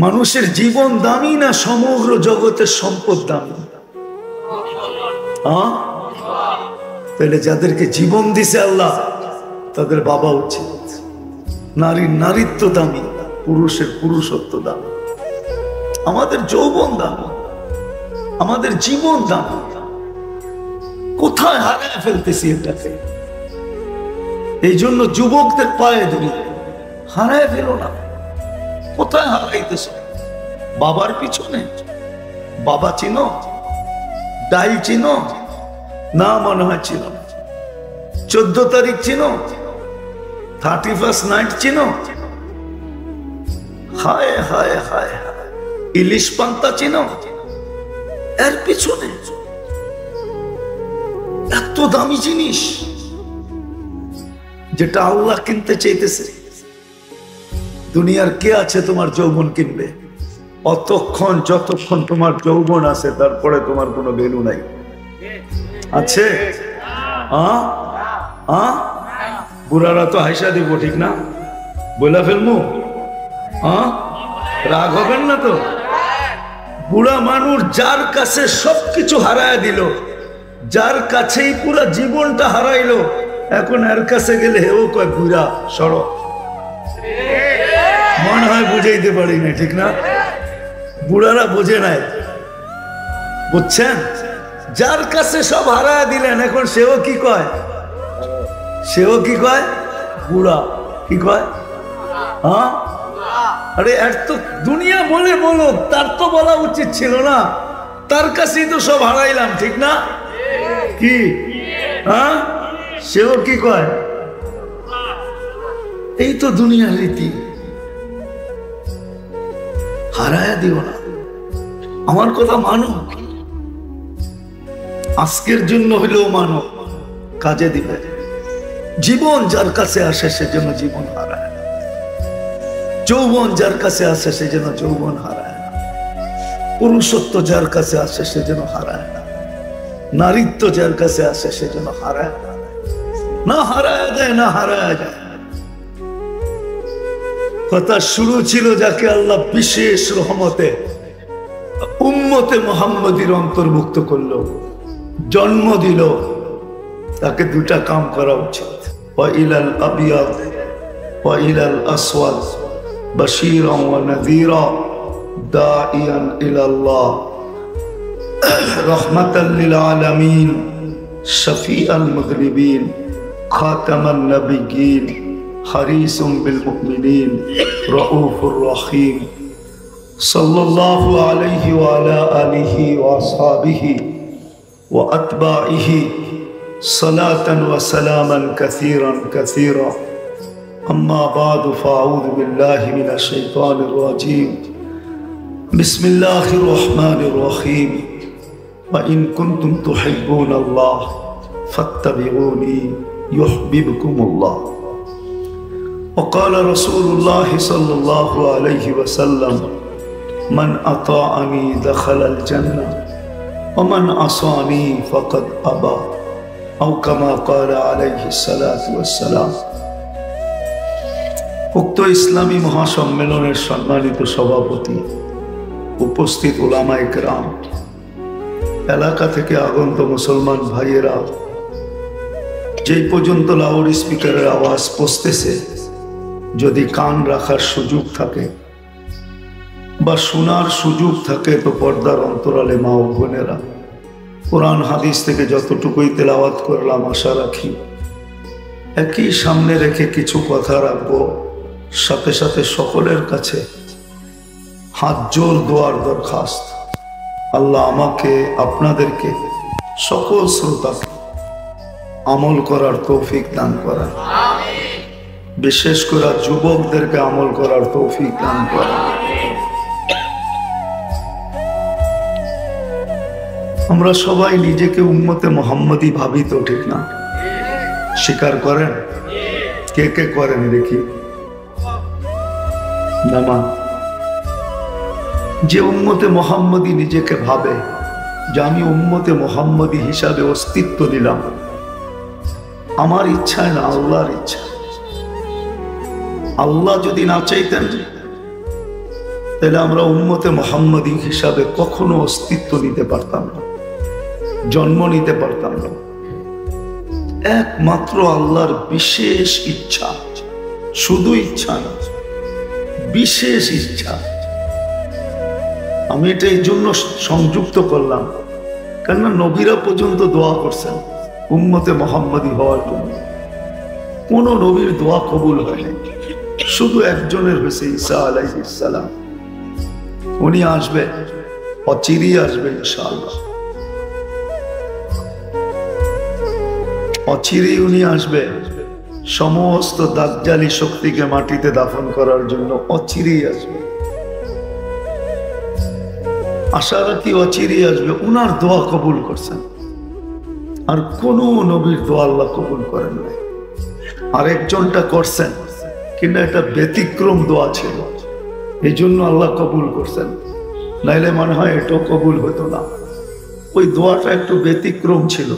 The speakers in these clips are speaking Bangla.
মানুষের জীবন দামি না সমগ্র জগতের সম্পদ দামি? তাহলে যাদেরকে জীবন দিছে আল্লাহ তাদের বাবা উচিত। নারীর নারীত্ব দামি, পুরুষের পুরুষত্ব দামি, আমাদের যৌবন দামি, আমাদের জীবন দামি। কোথায় হারায় ফেলতেছি এটাকে? এই জন্য যুবকদের পায়ে ধরি, হারায় ফেলো না। কোথায় হারাইতেছ? বাবার পিছনে? বাবা চিনো? ডাইল চিনো? না, মনে হয় চিনো। 14 তারিখ চিনো? 31st নাইট চিনো? হায় হায় হায় হায়, ইলিশ পান্তা চিনো? এর পিছনে এত দামি জিনিস যেটা আল্লাহ কিনতে চাইতেছে। দুনিয়ার কে আছে তোমার যৌবন কিনবে? অতক্ষণ যতক্ষণ তোমার যৌবন আছে তারপরে তোমার কোনো ভ্যালু নাই। আছে? বুড়ারা তো হাইসা দিব, ঠিক না? বলে ফেলবো? রাগ হবেন না তো? বুড়া মানুষ যার কাছে সবকিছু হারায় দিল, যার কাছেই পুরা জীবনটা হারাইলো, এখন এর কাছে গেলে হেও কয় বুড়া সর। মনে হয় বুঝাইতে পারি না, ঠিক না? বুড়ারা বোঝে নাই, বুঝছেন? যার কাছে সব হারায় দিলেন, এখন সেও কি কয়? সেও কি কয়? বুড়া। কি কয়? আরে এর তো দুনিয়া বলে বলো, তার তো বলা উচিত ছিল না। তার কাছেই তো সব হারাইলাম, ঠিক না? কি সেও কি কয়? এই তো দুনিয়ার রীতি। হারায়া দিও না, আমার কথা মানো। আজকের জন্য হইলেও মানো, কাজে দিবে। জীবন যার কাছে আসে সে যেন জীবন হারায় না, যৌবন যার কাছে আসে সে যেন যৌবন হারায় না, পুরুষত্ব যার কাছে আসে সে যেন হারায় না, নারীত্ব যার কাছে আসে সে যেন হারায় না, না হারায় যায়, না হারায় যায়। কথা শুরু ছিল যাকে আল্লাহ বিশেষ রহমতে উম্মতে মুহাম্মদীর অন্তর্ভুক্ত করলো, জন্ম দিল, তাকে দুটা কাম করা উচিত। ওয়াইলাল আবিয়াদ ওয়াইলাল আসওয়াদ বাশীরান ওয়া নাযীরা দাঈয়ান ইলাল্লাহ রাহমাতাল লিল আলামিন শাফীআল মুযনিবিন খাতামান নাবিয়্যিন হারিসুম বিল মুমিনিন রাউফুর রহিম সাল্লাল্লাহু আলাইহি ওয়া আলা আলিহি ওয়া আসহাবিহি ওয়া আতবাইহি সালাতান ওয়া সালামান কাসীরান কাসীরা। আম্মা বা'দু ফাআউযু বিল্লাহি মিনাশ শাইতানির রাজীম। বিসমিল্লাহির রহমানির রহিম। ওয়া ইন কুনতুম তুহিব্বুনাল্লাহ ফাত্তাবিউনি ইউহিব্বুকুমুল্লাহ। وقال رسول الله صلى الله عليه وسلم من أطاعني دخل الجنة ومن عصاني فقد أبى أو كما قال عليه الصلاة والسلام। উক্ত ইসলামী মহাসম্মেলনের সম্মানিত সভাপতি, উপস্থিত উলামায়ে কেরাম, এলাকা থেকে আগত মুসলমান ভাইয়েরা, যেই পর্যন্ত লাউড স্পিকারের আওয়াজ পৌঁছতেছে, যদি কান রাখার সুযোগ থাকে বা শোনার সুযোগ থাকে তো পর্দার অন্তরালে মা ও বোনেরা, কোরআন হাদিস থেকে যতটুকুই তেলাওয়াত করলাম আশা রাখি একই সামনে রেখে কিছু কথা রাখবো। সাথে সাথে সকলের কাছে হাত জোর দোয়ার দরখাস্ত, আল্লাহ আমাকে, আপনাদেরকে, সকল শ্রোতাকে আমল করার তৌফিক দান করেন, বিশেষ করে যুবকদেরকে আমল করার তৌফিক দান করেন। আমরা সবাই নিজেকে উম্মতে মুহাম্মদী ভাবি, তো ঠিক না? স্বীকার করেন? কে কে করেন দেখি? নামা যে উম্মতে মুহাম্মদী নিজেকে ভাবে যে আমি উম্মতে মুহাম্মদী হিসাবে অস্তিত্ব দিলাম, আমার ইচ্ছায় না, আল্লাহর ইচ্ছা। আল্লাহ যদি না চাইতেন তাহলে আমরা উম্মতে মুহাম্মদী হিসাবে কখনো অস্তিত্ব নিতে পারতাম না, জন্ম নিতে পারতাম না। একমাত্র আল্লাহর বিশেষ ইচ্ছা, শুধু ইচ্ছা না, বিশেষ ইচ্ছা। আমি এটা এই জন্য সংযুক্ত করলাম, কেননা নবীরা পর্যন্ত দোয়া করছেন উম্মতে মুহাম্মদী হওয়ার জন্য। কোন নবীর দোয়া কবুল হয়নি, শুধু একজনের হয়েছে, ঈসা আলাইহিস সালাম। উনি আসবে, অচিরেই আসবে ইনশাআল্লাহ, অচিরেই উনি আসবে সমস্ত দাজ্জালি শক্তিকে মাটিতে দাফন করার জন্য, অচিরেই আসবে। আশা রাখি অচিরেই আসবে। উনার দোয়া কবুল করছেন, আর কোন নবীর দোয়া আল্লাহ কবুল করেন নাই। আরেকজনটা করছেন, কিন্তু একটা ব্যতিক্রম দোয়া ছিল, এই জন্য আল্লাহ কবুল করছেন, নাইলে মনে হয় এটাও কবুল হতো না। ওই দোয়াটা একটু ব্যতিক্রম ছিল,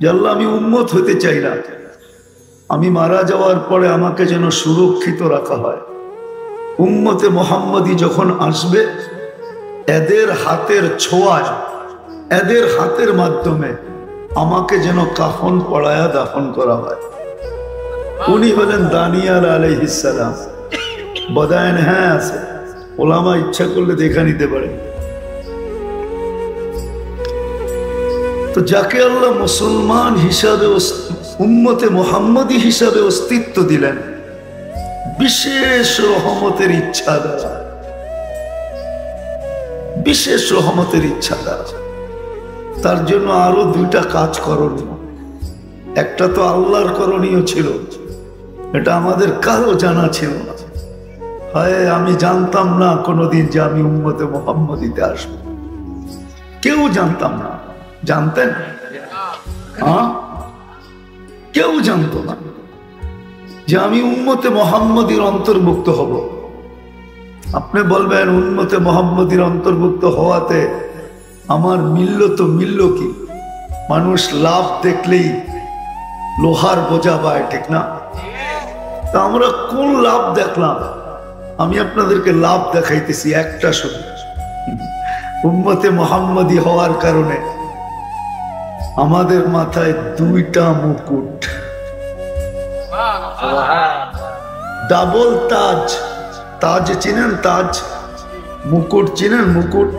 যে আল্লাহ আমি উম্মত হতে চাই না, আমি মারা যাওয়ার পরে আমাকে যেন সুরক্ষিত রাখা হয়। উম্মতে মুহাম্মদী যখন আসবে, এদের হাতের ছোঁয়ায়, এদের হাতের মাধ্যমে আমাকে যেন কাফন পড়ায়া দাফন করা হয়। উনি হলেন দানিয়াল আলাইহিস সালাম। বদায়ন হ্যাঁ আছে, ওলামা ইচ্ছা করলে দেখা নিতে পারে। তো যাকে আল্লাহ মুসলমান হিসাবে, উম্মতে মুহাম্মদী হিসাবে অস্তিত্ব দিলেন বিশেষ রহমতের ইচ্ছা দ্বারা, বিশেষ রহমতের ইচ্ছা দ্বারা, তার জন্য আরো দুইটা কাজ করণীয়। একটা তো আল্লাহর করণীয় ছিল, এটা আমাদের কারো জানা ছিল না। হয় আমি জানতাম না কোনোদিন যে আমি উম্মতে মুহাম্মদীতে আসবো, কেউ জানতাম না। জানতেন? হ্যাঁ, কেউ জানতো না যে আমি উম্মতে মুহাম্মদীর অন্তর্ভুক্ত হব। আপনি বলবেন উম্মতে মুহাম্মদীর অন্তর্ভুক্ত হওয়াতে আমার মিলল কি? মানুষ লাভ দেখলেই লোহার বোঝা পায়, ঠিক না? তা আমরা কোন লাভ দেখলাম? আমি আপনাদেরকে লাভ দেখাইতেছি একটা শুধু। উম্মতে মুহাম্মদী হওয়ার কারণে আমাদের মাথায় দুইটা মুকুট, ডাবল তাজ। তাজ চিনেন? তাজ, মুকুট চিনেন? মুকুট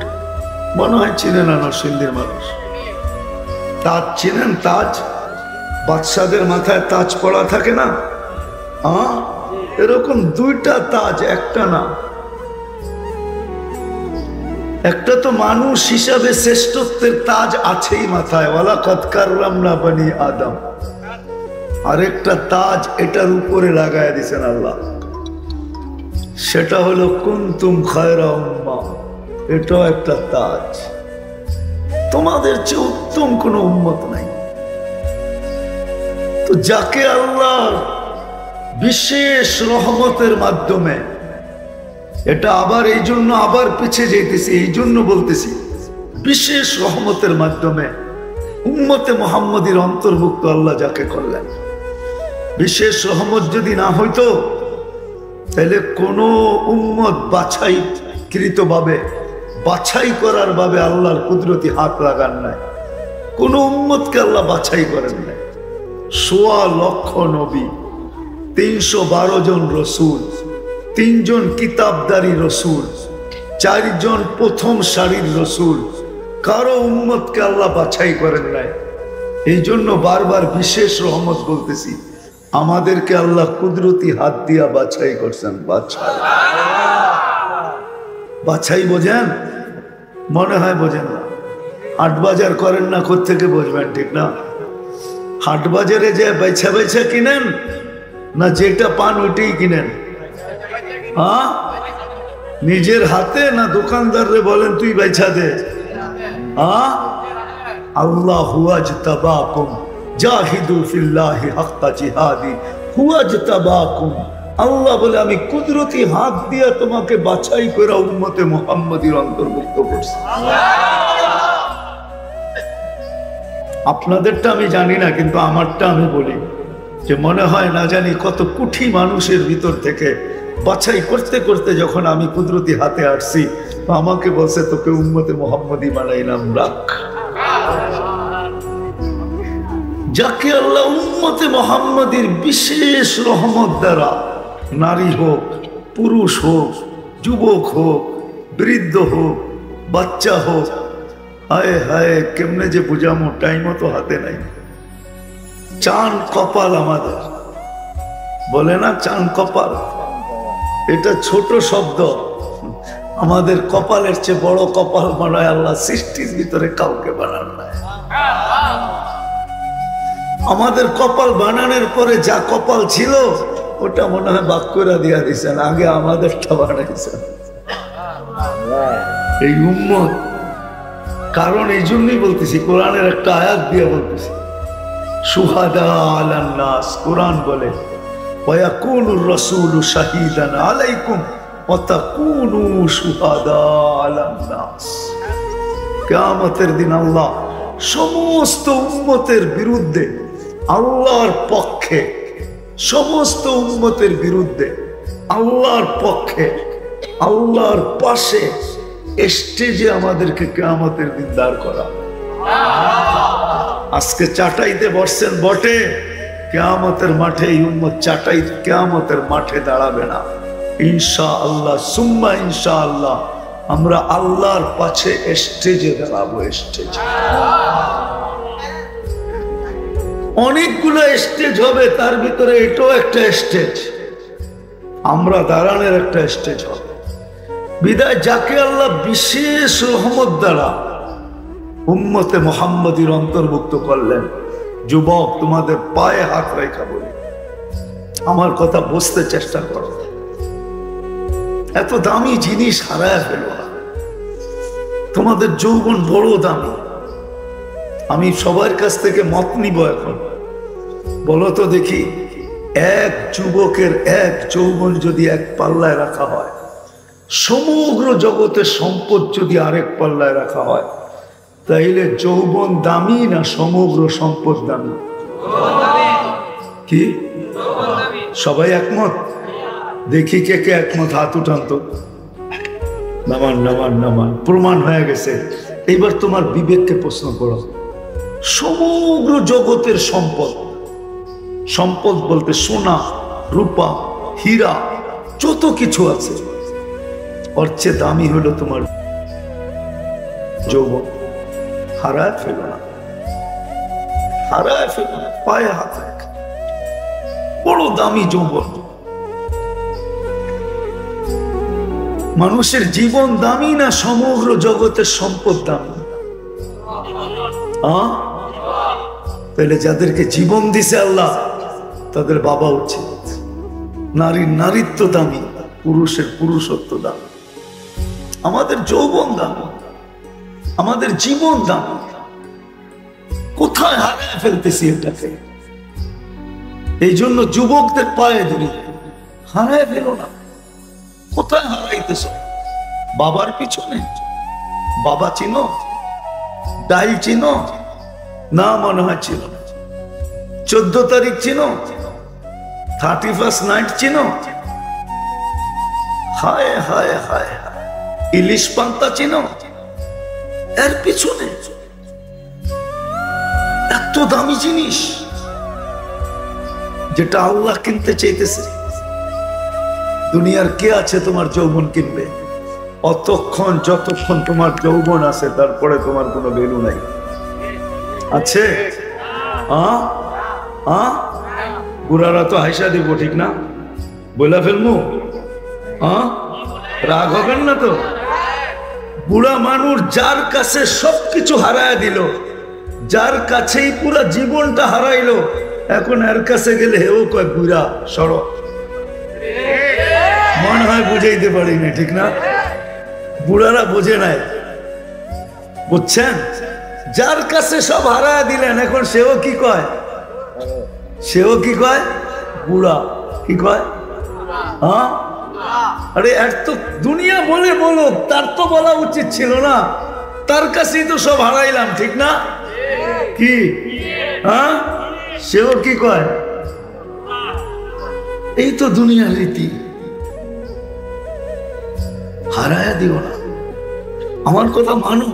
মনে হয় চিনে না নরসিংদীর মানুষ। তাজ চিনেন? তাজ, বাদশাদের মাথায় তাজ পড়া থাকে না? হ্যাঁ, এরকম দুইটা তাজ, একটা না। একটা তো মানুষ হিসাবে শ্রেষ্ঠত্বের তাজ আছেই মাথায়, ওয়ালাকাদ কাররামনা বনি আদম। আরেকটা তাজ এটার উপরে লাগায় দিয়েছেন আল্লাহ, সেটা হলো কুনতুম খায়রা উম্মাহ। এটাও একটা তাজ। তোমাদের চেয়ে উত্তম কোন উম্মত নাই। তো যাকে আল্লাহ বিশেষ রহমতের মাধ্যমে, এটা আবার এই জন্য আবার পিছিয়ে যাইতেছি, এই জন্য বলতেছি বিশেষ রহমতের মাধ্যমে উম্মতে মুহাম্মদীর অন্তর্ভুক্ত আল্লাহ যাকে করলেন। বিশেষ রহমত যদি না হইতো তাহলে কোন উম্মত বাছাইকৃত ভাবে, বাছাই করার ভাবে আল্লাহর কুদরতি হাত লাগান নাই। কোন উম্মতকে আল্লাহ বাছাই করেন নাই। ১৬ লক্ষ নবী, ৩১২ জন রসুল, ৩ জন কিতাবদারি রসুল, ৪ জন প্রথম সারির রসুল, কারো উম্মতকে আল্লাহ বাছাই করেন নাই। এই জন্য বারবার বিশেষ রহমত বলতেছি, আমাদেরকে আল্লাহ কুদরতি হাত দিয়া বাছাই করছেন। বাছাই বোঝেন? মনে হয় বোঝেন না। হাট বাজার করেন না, কোত্থেকে বুঝবেন, ঠিক না? হাট বাজারে যে বেছা বেছা কিনেন, না যেটা পান ওইটাই কিনেন? হ্যাঁ, নিজের হাতে, না দোকানদাররে বলেন তুই বেছা দে? হ্যাঁ, আল্লাহু আজতাবাকুম জাহিদু ফিল্লাহি হাক্কা জিহাদি হুয়া আজতাবাকুম। আল্লাহ বলে আমি কুদরতি হাত দিয়ে তোমাকে বাছাই করে উম্মতে মুহাম্মদীর অন্তর্ভুক্ত করছি। আপনাদেরটা আমি জানি না, কিন্তু আমারটা আমি বলি যে মনে হয় না জানি কত কোটি মানুষের ভিতর থেকে বাছাই করতে করতে যখন আমি কুদরতি হাতে আসছি, আমাকে বলছে তোকে উম্মতে মুহাম্মদী বানাইলাম, রাখ। যাকে আল্লাহ উম্মতে মুহাম্মদীর বিশেষ রহমত দ্বারা, নারী হোক, পুরুষ হোক, যুবক হোক, বৃদ্ধ হোক, বাচ্চা হোক, হায় হায় কেমনে যে বুঝামো, টাইমও তো হাতে নাই। চান কপাল আমাদের, বলে না চান কপাল, এটা ছোট শব্দ। আমাদের কপালের চেয়ে বড় কপাল বানায় আল্লাহ সৃষ্টির ভিতরে কাউকে বানান নাই। আমাদের কপাল বানানোর পরে যা কপাল ছিল ওটা মনে হয় বাক করে দিয়া দিয়েছেন, আগে আমাদেরটা বানাইছেন এই উম্মত। কারণ এই জন্যই বলতেছি, কোরআনের একটা আয়াত দিয়ে বলতেছি, শুহাদা আলান নাস, কোরআন বলে ওয়ায়াকুনুর রাসূলু শাহীদান আলাইকুম ওয়া তাকুনু শুহাদা আলান নাস। কিয়ামতের দিন আল্লাহ সমস্ত উম্মতের বিরুদ্ধে, আল্লাহর পক্ষে, সমস্ত উম্মতের বিরুদ্ধে আল্লাহর পক্ষে, আল্লাহর পাশে স্টেজে আমাদেরকে কিয়ামতের দিন দাঁড় করা। আজকে চাটাইতে বসছেন বটে, কিয়ামতের মাঠে এই উম্মত চাটাই কিয়ামতের মাঠে দাঁড়াবে না ইনশাআল্লাহ, সুম্মা ইনশাআল্লাহ। আমরা আল্লাহর পাশে স্টেজে দাঁড়াবো, স্টেজে। অনেকগুলো স্টেজ হবে, তার ভিতরে এটাও একটা স্টেজ, আমরা দাঁড়ানোর একটা স্টেজ হবে। বিদায় যাকে আল্লাহ বিশেষ রহমত দ্বারা উম্মতে মুহাম্মদীর অন্তর্ভুক্ত করলেন, যুবক তোমাদের পায়ে হাত রেখা বলি, আমার কথা বুঝতে চেষ্টা করো। এত দামি জিনিস হারায় ফেলো না, তোমাদের যৌবন বড় দামি। আমি সবার কাছ থেকে মত নিব এখন। বলো তো দেখি, এক যুবকের এক যৌবন যদি এক পাল্লায় রাখা হয়, সমগ্র জগতের সম্পদ যদি আরেক পাল্লায় রাখা হয়, তাইলে যৌবন দামি না সমগ্র সম্পদ দামি? কি সবাই একমত? দেখি কে কে একমত, হাত উঠান তো। নামান নামান নামান, প্রমাণ হয়ে গেছে। এইবার তোমার বিবেককে প্রশ্ন করো, সমগ্র জগতের সম্পদ, সম্পদ বলতে সোনা, রূপা, হীরা, যত কিছু আছে, ওর চেয়ে দামি হলো তোমার যৌবন। হারায় ফেলো না, হারায় ফেলো না, পায়ে হাত রাখ। বড় দামি যৌবন। মানুষের জীবন দামি না সমগ্র জগতের সম্পদ দামি? তাহলে যাদেরকে জীবন দিছে আল্লাহ, তাদের বাবা উচিত। নারীর নারীত্ব দামি, পুরুষের পুরুষত্ব দামি। আমাদের যৌবন দামি, আমাদের জীবন দামি। কোথায় হারায় ফেলতেছি এটাকে? এই জন্য যুবকদের পায়ে ধরি, হারায় ফেলো না। কোথায় হারাইতেছ? বাবার পিছনে? বাবা চিনো? ডাইল চিনো? না মনে হয় চিনো। 14 তারিখ চিনো? 31st নাইট চিনো? হায় হায় হায় হায়, ইলিশ পান্তা চিনো? এর পিছনে এত দামি জিনিস যেটা আল্লাহ কিনতে চাইতেছে। দুনিয়ার কে আছে তোমার যৌবন কিনবে? অতক্ষণ যতক্ষণ তোমার যৌবন আছে, তারপরে তোমার কোনো ভ্যালু নাই। আছে? বুড়ারা তো হাইসা দিব, ঠিক না? বলে ফেলবো? রাগ হবেন না তো? বুড়া মানুষ যার কাছে সবকিছু হারায় দিল, যার কাছেই পুরো জীবনটা হারাইলো, এখন এর কাছে গেলে হেও কয় বুড়া সড়ক। মনে হয় বুঝাইতে পারি না, ঠিক না? বুড়ারা বোঝে নাই, বুঝছেন? যার কাছে সব হারায় দিলেন, এখন সেও কি কয়? সেও কি কয়? বুড়া। কি কয়? আরে এর তো দুনিয়া বলে বলো, তার তো বলা উচিত ছিল না। তার কাছেই তো সব হারাইলাম, ঠিক না? কি সেও কি কয়? এই তো দুনিয়ার রীতি। হারায়া দিও না। আমার কথা মানো,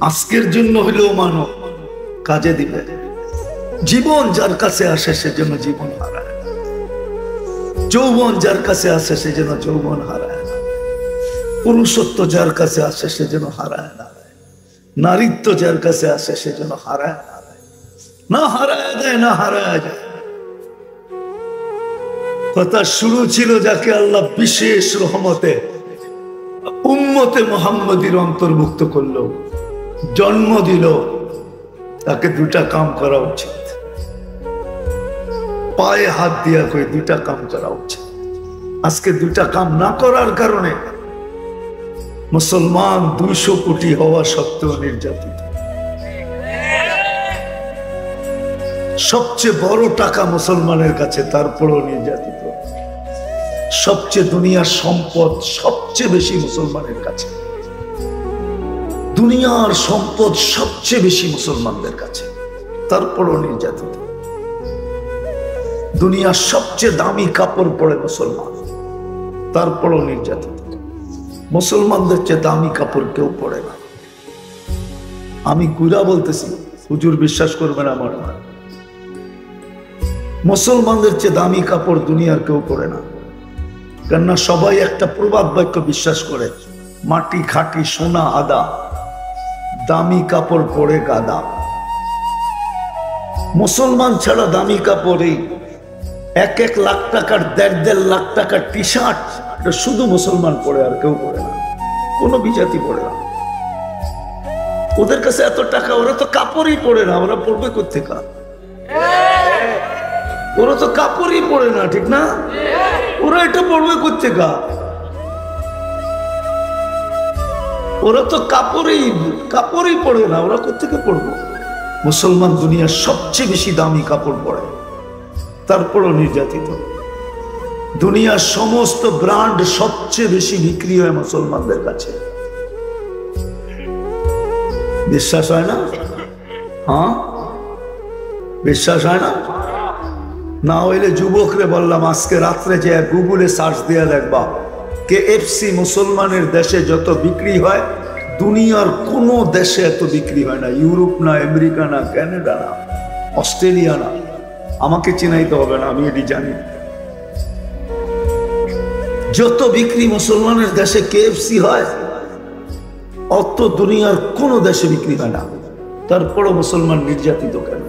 আজকের জন্য হইলেও মানো, কাজে দিবে। জীবন যার কাছে আসে সেজন্য জীবন হারায় না, যৌবন যার কাছে আসে সেজন্য যৌবন হারায় না, পুরুষত্ব যার কাছে আসে সেজন্য হারায় না, নারীত্ব যার কাছে আসে সেজন্য হারায় না, না হারায় দেয়, না হারায় যায়। কথা শুরু ছিল যাকে আল্লাহ বিশেষ রহমতে উম্মতে মুহাম্মদীর অন্তর্ভুক্ত করলো, জন্ম দিল, তাকে দুটা কাম করা উচিত। পায়ে হাত দিয়া কই দুটা কাম করা উচিত। আজকে দুটা কাম না করার কারণে মুসলমান 200 কোটি হওয়া সত্ত্বেও নির্যাতিত। সবচেয়ে বড় টাকা মুসলমানের কাছে, তারপরও নির্যাতিত। সবচেয়ে দুনিয়ার সম্পদ সবচেয়ে বেশি মুসলমানের কাছে, দুনিয়ার সম্পদ সবচেয়ে বেশি মুসলমানদের কাছে, তারপরও নির্যাতিত। দুনিয়ার সবচেয়ে দামি কাপড় পরে মুসলমান, তারপরও নির্যাতিত। মুসলমানদের চেয়ে দামি কাপড় কেউ পরে না। আমি গুরা বলতেছি, হুজুর বিশ্বাস করবেন আমার, মুসলমানদের চেয়ে দামি কাপড় দুনিয়ার কেউ পরে না। কেননা সবাই একটা প্রবাদ বাক্য বিশ্বাস করে, মাটি খাটি সোনা আদা, দামি কাপড় পরে গাদা। মুসলমান ছাড়া দামি কাপড়, 1 লাখ টাকার 1.5 লাখ টাকার টি শার্ট, এটা শুধু মুসলমান পরে, আর কেউ পরে না, কোনো বিজাতি পরে না। ওদের কাছে এত টাকা, ওরা তো কাপড়ই পরে না, ওরা পরবে কোত্থেকে? ওরা তো কাপড়ই পরে না, ঠিক না? ওরা এটা পরবে কোত্থেকে? ওরা তো কাপড়ই পরে না, ওরা কোত্থেকে পরবো? মুসলমান দুনিয়ার সবচেয়ে বেশি দামি কাপড় পরে, তারপরও নির্যাতিত। দুনিয়ার সমস্ত ব্র্যান্ড সবচেয়ে বেশি বিক্রি হয় মুসলমানদের কাছে। বিশ্বাস হয় না? হ্যাঁ, বিশ্বাস হয় না? না হইলে যুবকরে বললাম, আজকে রাত্রে যে গুগলে সার্চ দিয়ে দেখবা, KFC মুসলমানের দেশে যত বিক্রি হয়, দুনিয়ার কোন দেশে এত বিক্রি হয় না। ইউরোপ না, আমেরিকা না, কানাডা না, অস্ট্রেলিয়া না, আমাকে চিনাইতে হবে না, আমি এটি জানি। যত বিক্রি মুসলমানের দেশে KFC হয়, অত দুনিয়ার কোন দেশে বিক্রি হয় না। তারপরও মুসলমান নির্যাতিত কেন?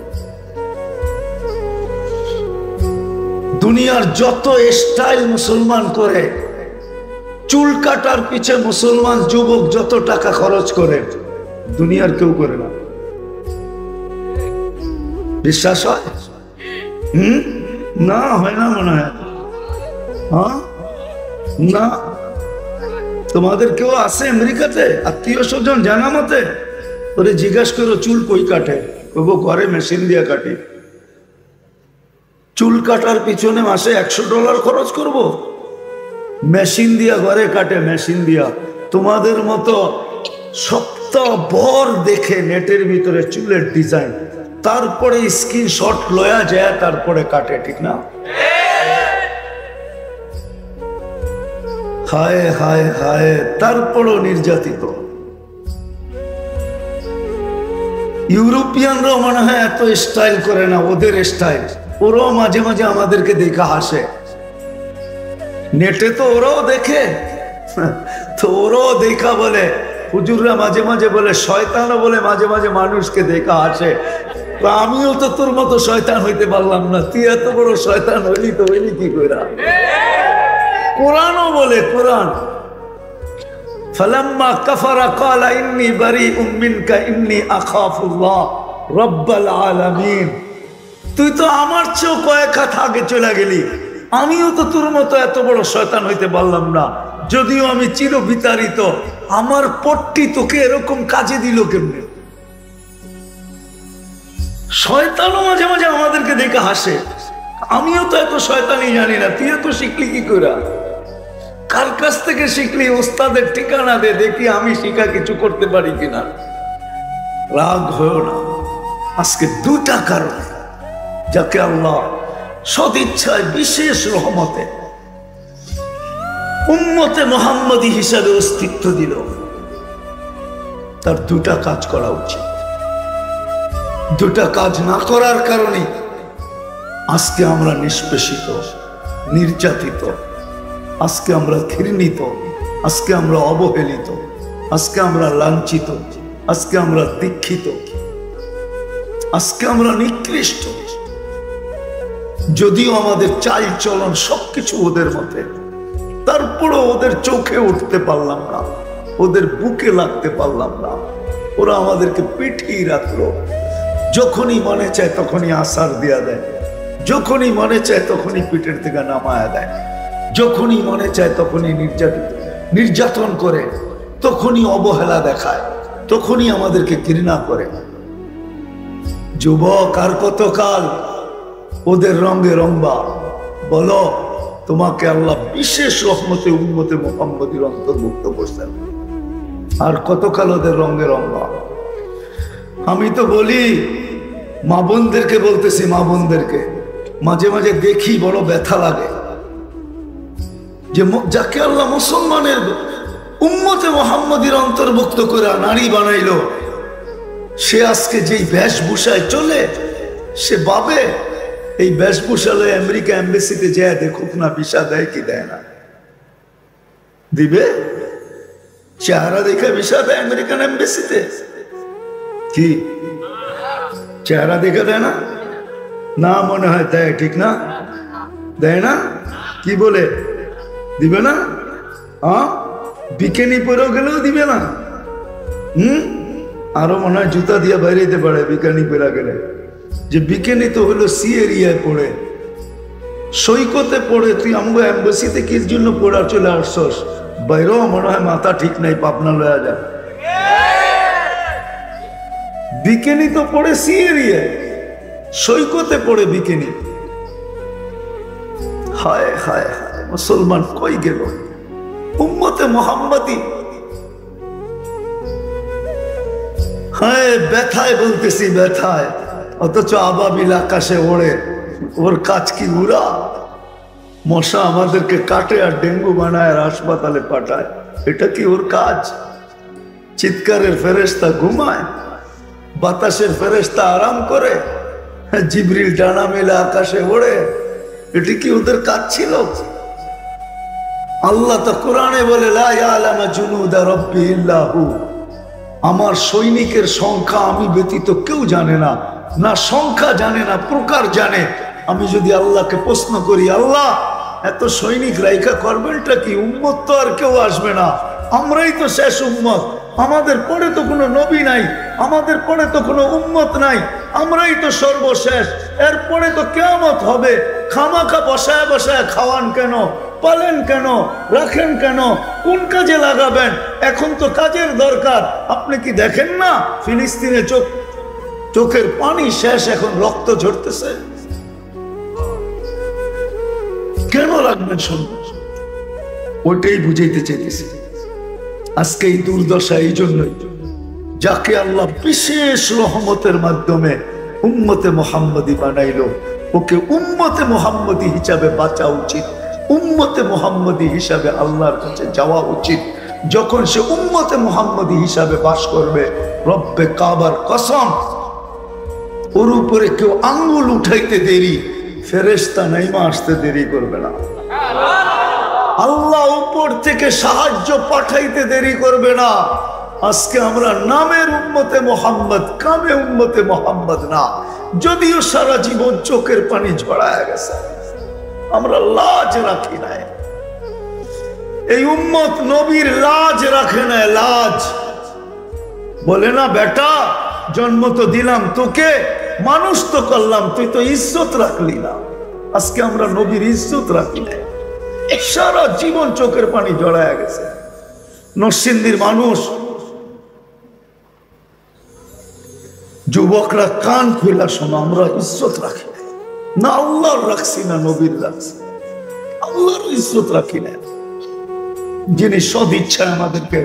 দুনিয়ার যত স্টাইল মুসলমান করে, চুল কাটার পিছে মুসলমান যুবক যত টাকা খরচ করে, দুনিয়ার কেউ করে না। বিশ্বাস হয়? না, হয় না মনে হয়। হ্যাঁ, না। তোমাদের কেউ আছে আমেরিকাতে আত্মীয় স্বজন জানা মতে? ওরে জিজ্ঞাসা করো চুল কই কাটে, ঘরে মেশিন দিয়া কাটি। চুল কাটার পিছনে মাসে $100 খরচ করব? মেশিন দিয়া ঘরে কাটে, মেশিন দিয়া। তোমাদের মতো সপ্তাহ ভর দেখে নেটের ভিতরে চুলের ডিজাইন, তারপরে স্ক্রিনশট লয়া যায়, তারপরে কাটে, ঠিক না? হায় হায় হায়, তারপরও নির্যাতিত। ইউরোপিয়ানরাও মনে হয় এত স্টাইল করে না, ওদের স্টাইল। ওরাও মাঝে মাঝে আমাদেরকে দেখা হাসে, নেটে তো ওরাও দেখে, তো ওরাও দেখা বলে, হুজুররা মাঝে মাঝে বলে, শয়তানও বলে মাঝে মাঝে মানুষকে দেখা হাসে। আমিও তো তোর মতো শয়তান হইতে পারলাম না, তুই এত বড় শয়তান হইলি তো হইলি কি করে? কোরআনও বলে, কোরআন ফালাম্মা কাফারা ক্বালা ইন্নী বারীউম মিনকা ইন্নী আখাফুল্লাহ রাব্বাল আলামিন। তুই তো আমার চেয়েও কয়েক হাত আগে চলে গেলি, আমিও তো তোর মতো এত বড় শয়তান হইতে পারলাম না, যদিও আমি চির বিতাড়িত। আমার পট্টি তোকে এরকম কাজে দিল কেমনে? শয়তানও মাঝে মাঝে আমাদেরকে দেখে হাসে, আমিও তো এত শয়তানি জানি না, তুই তো শিখলি কি করে? কার কাছ থেকে শিখলি? ওস্তাদের ঠিকানা দে, দেখি আমি শিখা কিছু করতে পারি কিনা। রাগ হয়েও না। আজকে দুটা কারণে যাকে আল্লাহ সদিচ্ছায় বিশেষ রহমতে উম্মতে মুহাম্মদী হিসাবে অস্তিত্ব দিল, তার দুটা কাজ করা উচিত। দুটা কাজ না করার কারণে আজকে আমরা নিষ্পেষিত, নির্যাতিত, আজকে আমরা ঘৃণিত, আজকে আমরা অবহেলিত, আজকে আমরা লাঞ্ছিত, আজকে আমরা দীক্ষিত, আজকে আমরা নিকৃষ্ট। যদিও আমাদের চাল চলন সবকিছু ওদের মতে, তারপরও ওদের চোখে উঠতে পারলাম না, ওদের বুকে লাগতে পারলাম না। ওরা আমাদেরকে পিঠিয়ে রাখলো। যখনই মনে চায় তখনই আসার দিয়া দেয়, যখনই মনে চায় তখনই পিঠের থেকে নামায়া দেয়, যখনই মনে চায় তখনই নির্যাতন করে, তখনই অবহেলা দেখায়, তখনই আমাদেরকে ঘৃণা করে। যুবক, আর কতকাল ওদের রঙে রঙবা? বলো, তোমাকে আল্লাহ বিশেষ রহমতে উম্মতে মুহাম্মদীর অন্তর্ভুক্ত করছেন, আর কতকাল ওদের রঙে রঙবা? আমি তো বলি, মা বোনদেরকে বলতেছি, মা বোনদেরকে মাঝে মাঝে দেখি বড় ব্যথা লাগে যে যাকে আল্লাহ মুসলমানের উম্মতে মুহাম্মদীর অন্তর্ভুক্ত করে নারী বানাইলো, সে আজকে যেই বেশভূষায় চলে, সে ভাবে এই বেশভূষালে আমেরিকা এম্বাসিতে যায় দেখুক না ভিসা দেয় কি দেয় না। দিবে? চেহারা দেখে ভিসা দেয় আমেরিকান এম্বাসিতে? কি চেহারা দেখে দেয় না? না, মনে হয় দেয়। ঠিক না? দেয় না? কি বলে দিবে না? বিকেনি পরেও গেলেও দিবে না? আরো মনে হয় জুতা দিয়ে বাইরে যেতে পারে বিকেনি পরা গেলে। যে বিকেনি তো হলো সি এরিয়ায় পড়ে, সৈকতে পড়ে, তুই আমগো এম্বাসিতে কির জন্য পড়া চলে আসছস? বাইরেও মনে হয় মাথা ঠিক নাই, পাবনা লয়া যায়। বিকেনি তো পড়ে সি এরিয়ায়, সৈকতে পড়ে বিকেনি। হায় হায় হায়, মুসলমান কই গেল? উম্মতে মুহাম্মদী। হায়, ব্যথায় বলতেছি, ব্যথায়। অথচ আবাবিল আকাশে ওড়ে, ওর কাজ কি উড়া? মশা আমাদেরকে কাটে আর ডেঙ্গু বানায় আর হাসপাতালে পাঠায়, এটা কি ওর কাজ? চিৎকারের ফেরেশতা ঘুমায়, বাতাসের ফেরেশতা আরাম করে, জিবরিল ডানা মেলে আকাশে ওড়ে, এটি কি ওদের কাজ ছিল? আল্লাহ তো কোরআনে বলে, লা ইয়ালামু জুনুদা রাব্বি ইল্লা হু, আমার সৈনিকের সংখ্যা আমি ব্যতীত কেউ জানে না, না সংখ্যা জানে না প্রকার জানে। আমি যদি আল্লাহকে প্রশ্ন করি, আল্লাহ এত সৈনিক রাইখা করবেনটা কি? উম্মত তো আর কেউ আসবে না, আমরাই তো শেষ উম্মত, আমাদের পরে তো কোনো নবী নাই, আমাদের পরে তো কোনো উম্মত নাই, আমরাই তো সর্বশেষ, এরপরে তো কিয়ামত হবে, খামাখা বসায় বসায় খাওয়ান কেন, পালেন কেন, রাখেন কেন, কোন কাজে লাগাবেন? এখন তো কাজের দরকার। আপনি কি দেখেন না ফিলিস্তিনে চোখের পানি শেষ, এখন রক্ত ঝরতেছে? কেন রাখবেন? শুনবেন, ওইটাই বুঝাইতে চাইতেছি। আজকে এই দুর্দশা এই জন্যই, যাকে আল্লাহ বিশেষ রহমতের মাধ্যমে উম্মতে মুহাম্মদী বানাইলো, ওকে উম্মতে মুহাম্মদী হিসাবে বাঁচা উচিত, উম্মতে মুহাম্মদী হিসাবে আল্লাহর কাছে যাওয়া উচিত। যখন সে উম্মতে মুহাম্মদী হিসাবে বাস করবে, রব্বে কাবার কসম, ওর উপরে কেউ আঙ্গুল উঠাইতে দেরি, ফেরেশতা নাইমা আসতে দেরি করবে না। আল্লাহ উপর থেকে সাহায্য পাঠাইতে দেরি করবে না। আজকে আমরা নামের উম্মতে মুহাম্মদ, কামে উম্মতে মুহাম্মদ না। যদিও সারা জীবন চোখের পানি ঝরায় গেছে, আমরা লাজ রাখি নাই। এই উম্মত নবীর লাজ রাখে না, লাজ। বলে না, বেটা জন্ম তো দিলাম তোকে, মানুষ তো করলাম, তুই তো ইজ্জত রাখলি না। আজকে আমরা নবীর ইজ্জত রাখি না, সারা জীবন চোখের পানি জড়ায় গেছে। নরসিংদীর মানুষ, যুবকরা কান খুলা শোনো, আমরা ইজ্জত রাখি না, আল্লাহর রাখছি না নবীর রাখছি, আল্লাহর ইজ্জত রাখি না। যিনি সদ ইচ্ছায় আমাদেরকে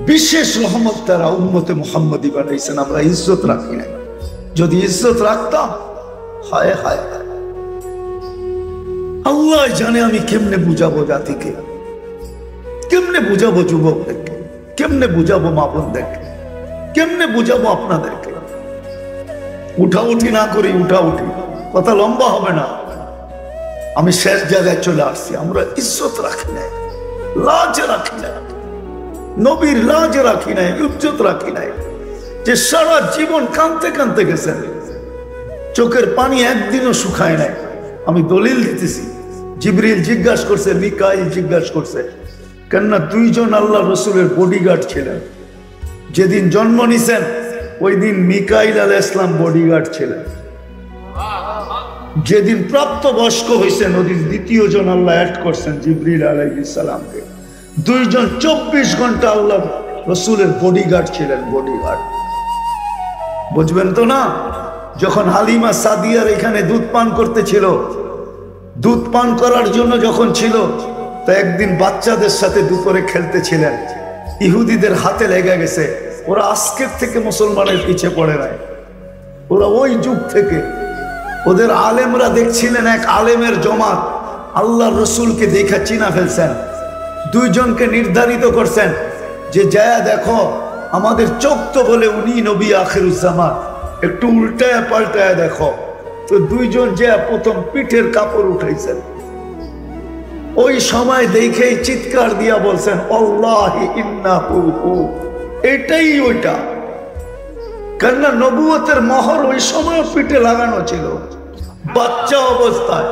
বিশেষ রহমত দ্বারা উম্মতে মুহাম্মদী বানাইছেন, আমরা ইজ্জত রাখি না। যদি ইজ্জত রাখতাম, হায় হায়, আল্লাহ জানে আমি কেমনে বুঝাবো জাতিকে। কেমনে বুঝাবো যুবকদেরকে, কেমনে বুঝাবো মা বোনদেরকে, কেমনে বুঝাবো আপনাদেরকে? উঠাউঠি না করি, উঠাউঠি কথা লম্বা হবে না। আমি শেষ জায়গায় চলে আসছি। আমরা ইজ্জত রাখি নাই, লাজ রাখি নাই, নবীর লাজ রাখি নাই, ইজ্জত রাখি নাই। যে সারা জীবন কাঁদতে কাঁদতে গেছেন, চোখের পানি একদিনও শুকায় নাই। আমি দলিল দিতেছি। জিবরিল জিজ্ঞাসা করছে, মিকাইল জিজ্ঞাসা করছে, কেননা দুইজন আল্লাহ রসুলের বডিগার্ড ছিলেন। যেদিন জন্ম নিছেন ওই দিন মিকাইল আলাইহিস সালাম বডিগার্ড ছিলেন। যেদিন প্রাপ্ত বয়স্ক হয়েছেন ওদিন দ্বিতীয় জন আল্লাহ অ্যাড করছেন জিবরিল আলাইহিস সালামকে। দুইজন 24 ঘন্টা আল্লাহ রসুলের বডিগার্ড ছিলেন, বডিগার্ড। বুঝবেন তো না? যখন হালিমা সাদিয়ার এখানে দুধ পান করতেছিল, দুধ পান করার জন্য যখন ছিল, তো একদিন বাচ্চাদের সাথে দুপুরে খেলতেছিলেন, ইহুদিদের হাতে লেগে গেছে। ওরা আজকের থেকে মুসলমানের পিছে পড়ে নাই, ওরা ওই যুগ থেকে। ওদের আলেমরা দেখছিলেন, এক আলেমের জমাত আল্লাহ রসুলকে দেখা চিনা ফেলছেন। দুইজনকে নির্ধারিত করছেন যে যায়া দেখো, আমাদের চোখ তো বলে উনি নবী আখিরুজ্জামান, একটু উল্টায়া পাল্টায়া দেখো। তো দুইজন যে প্রথম পিঠের কাপড় উঠাইছেন। ওই সময় দেখেই চিৎকার দিয়া বলছেন, আল্লাহি ইন্নাহু হু। এটাই ওইটা। কেননা নবুয়তের মোহর ওই সময় পিঠে লাগানো ছিল, বাচ্চা অবস্থায়।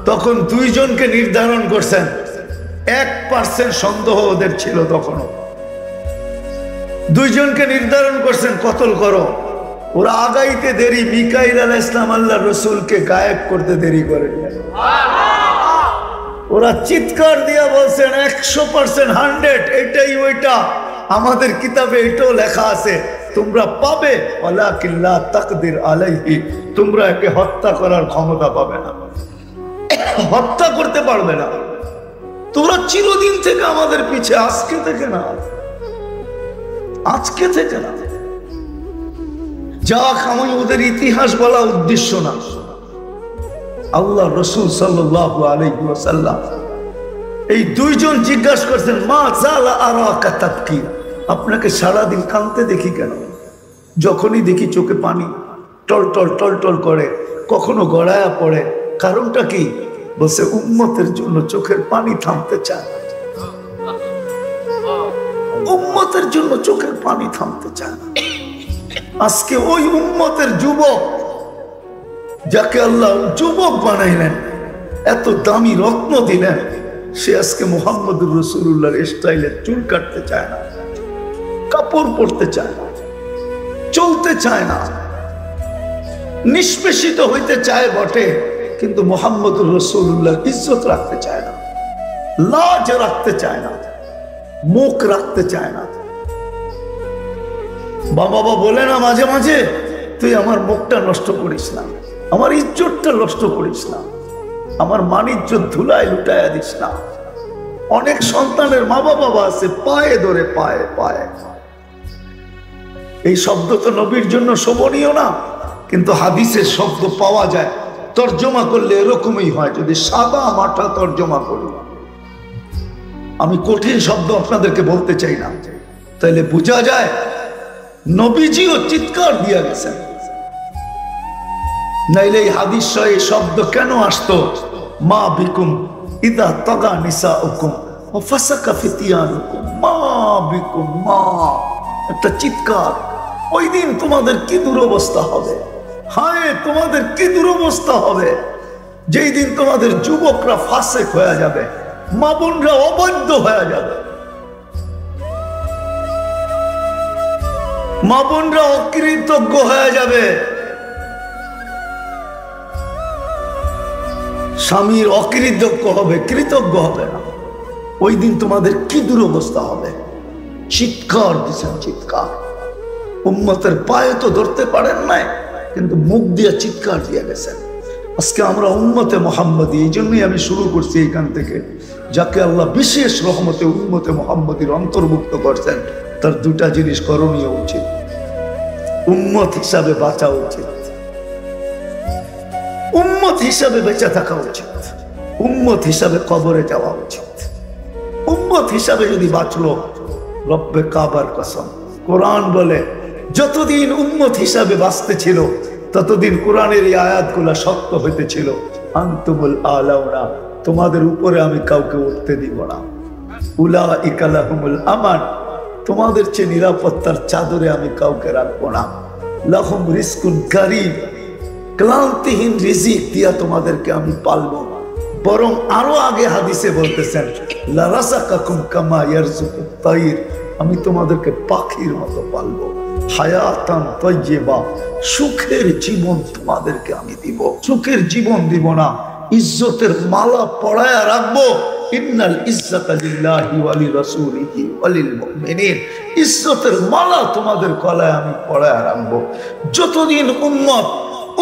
তখন দুইজনকে নির্ধারণ করছেন, 1% সন্দেহ ওদের ছিল তখনও। দুইজনকে নির্ধারণ করছেন কতল করো। ওরা আগাইতে দেরি, মিকাইল আলাইহিস সালাম আল্লাহ রসুলকে গায়েব করতে দেরি করেন। ওরা চিৎকার দিয়া বলছেন 100%, 100, এটাই ওইটা। আমাদের কিতাবে এটাও লেখা আছে, তোমরা পাবে, ওয়ালাকিন লা তাকদির আলাইহি, তোমরা একে হত্যা করার ক্ষমতা পাবে না, হত্যা করতে পারবে না। তোরা চিরদিন থেকে আমাদের পিছে, আজকে থেকে না, আজকে থেকে না। যাক, আমি ওদের ইতিহাস বলা উদ্দেশ্য না। আল্লাহ রসুল সাল্লাল্লাহু আলাইহি ওয়াসাল্লাম এই দুইজন জিজ্ঞাসা করছেন, মা জালা আরাকা তাবকি, আপনাকে সারাদিন কাঁদতে দেখি কেন? যখনই দেখি চোখে পানি টল টল টল টল করে, কখনো গড়ায়া পড়ে, কারণটা কি? বলছে উম্মতের জন্য চোখের পানি থামতে চায়, উম্মতের জন্য চোখের পানি থামতে চায় না। আজকে ওই উম্মতের যুবক, যাকে আল্লাহ যুবক বানাইলেন, এত দামি রত্ন দিলেন, সে আজকে মুহাম্মদুর রাসূলুল্লাহর স্টাইলে চুল কাটতে চায় না, কাপড় পরতে চায় না, চলতে চায় না, নিষ্পেষিত হইতে চায় বটে, কিন্তু মুহাম্মদুর রাসূলুল্লাহর ইজ্জত রাখতে চায় না, লাজ রাখতে চায় না, মুখ রাখতে চায় না। বাবা বলে না মাঝে মাঝে, তুই আমার মুখটা নষ্ট করিস না, আমার ইজ্জতটা নষ্ট করিস না, আমার মান ইজ্জত ধুলায় লুটাইয়া দিস না। অনেক সন্তানের মা বাবা আছে, পায়ে ধরে, পায়ে পায়ে। এই শব্দ তো নবীর জন্য শোভনীয় না, কিন্তু হাদিসের শব্দ পাওয়া যায়, তর্জমা করলে এরকমই হয়। যদি সাদা মাঠা তর্জমা করি, আমি কঠিন শব্দ আপনাদেরকে বলতে চাই না, তাইলে বোঝা যায় নবীজিও চিৎকার দিয়ে গেছেন। নাইলে এই হাদিস এই শব্দ কেন আসতো? মা বিকুম ইদা তাগা নিসাউকুম ওয়া ফাসাকা ফিতিয়ানুকুম, মা বিকুম, মা, একটা চিৎকার। ওই দিন তোমাদের কি দুরবস্থা হবে, হায় তোমাদের কি দুরবস্থা হবে, যেই দিন তোমাদের যুবকরা ফাসেক হয়ে যাবে, মা বোনরা অবৈধ হয়ে যাবে, মা বোনরা অকৃতজ্ঞ হয়ে যাবে, স্বামীর অকৃতজ্ঞ হবে, কৃতজ্ঞ হবে না। ওই দিন তোমাদের কি দুরবস্থা হবে। চিৎকার দিচ্ছেন, চিৎকার। উম্মতের পায়ে তো ধরতে পারেন নাই, কিন্তু মুখ দিয়ে চিৎকার দিয়ে গেছেন। আজকে আমরা উম্মতে মুহাম্মদী, এই জন্যই আমি শুরু করছি এইখান থেকে। যাকে আল্লাহ বিশেষ রহমতে উম্মতে মুহাম্মদীর অন্তর্ভুক্ত করছেন, তার দুটা জিনিস করণীয় উচিত। উম্মত হিসাবে বাঁচা উচিত, উম্মত হিসাবে বেঁচে থাকা উচিত, উম্মত হিসাবে কবরে যাওয়া উচিত। হিসাবে যদি বাঁচলো, রব্বে কাবার কসম, কোরআন বলে যতদিন উম্মত হিসাবে বাঁচতে ছিল ততদিন কোরআনের এই আয়াতগুলা সত্য হইতেছিল। আনতুমুল আলাউনা, তোমাদের উপরে আমি কাউকে উঠতে দিব না। উলাইকা লাহুমুল আমান, তোমাদের চেয়ে নিরাপত্তার চাদরে আমি কাউকে রাখবো না। লাহুম রিজকুন কারীম, ক্লান্তিহীন রিজিক দিয়া তোমাদেরকে আমি পালবো। বরং আরো আগে হাদিসে বলতেছেন লারাযাকাকুম কামা ইয়ারযুকুত তাইর, আমি তোমাদেরকে পাখির মতো পালবো। হায়াতান তাইয়্যিবা, সুখের জীবন তোমাদেরকে আমি দিব। সুখের জীবন দিব না, ইজ্জতের মালা পরায়া রাখবো। ইন্নাল ইজ্জাতা লিল্লাহি ওয়া লিরাসূলিহি ওয়া লিল মুমিনিন, ইজ্জতের মালা তোমাদের গলায় আমি পরায়া রাখবো। যতদিন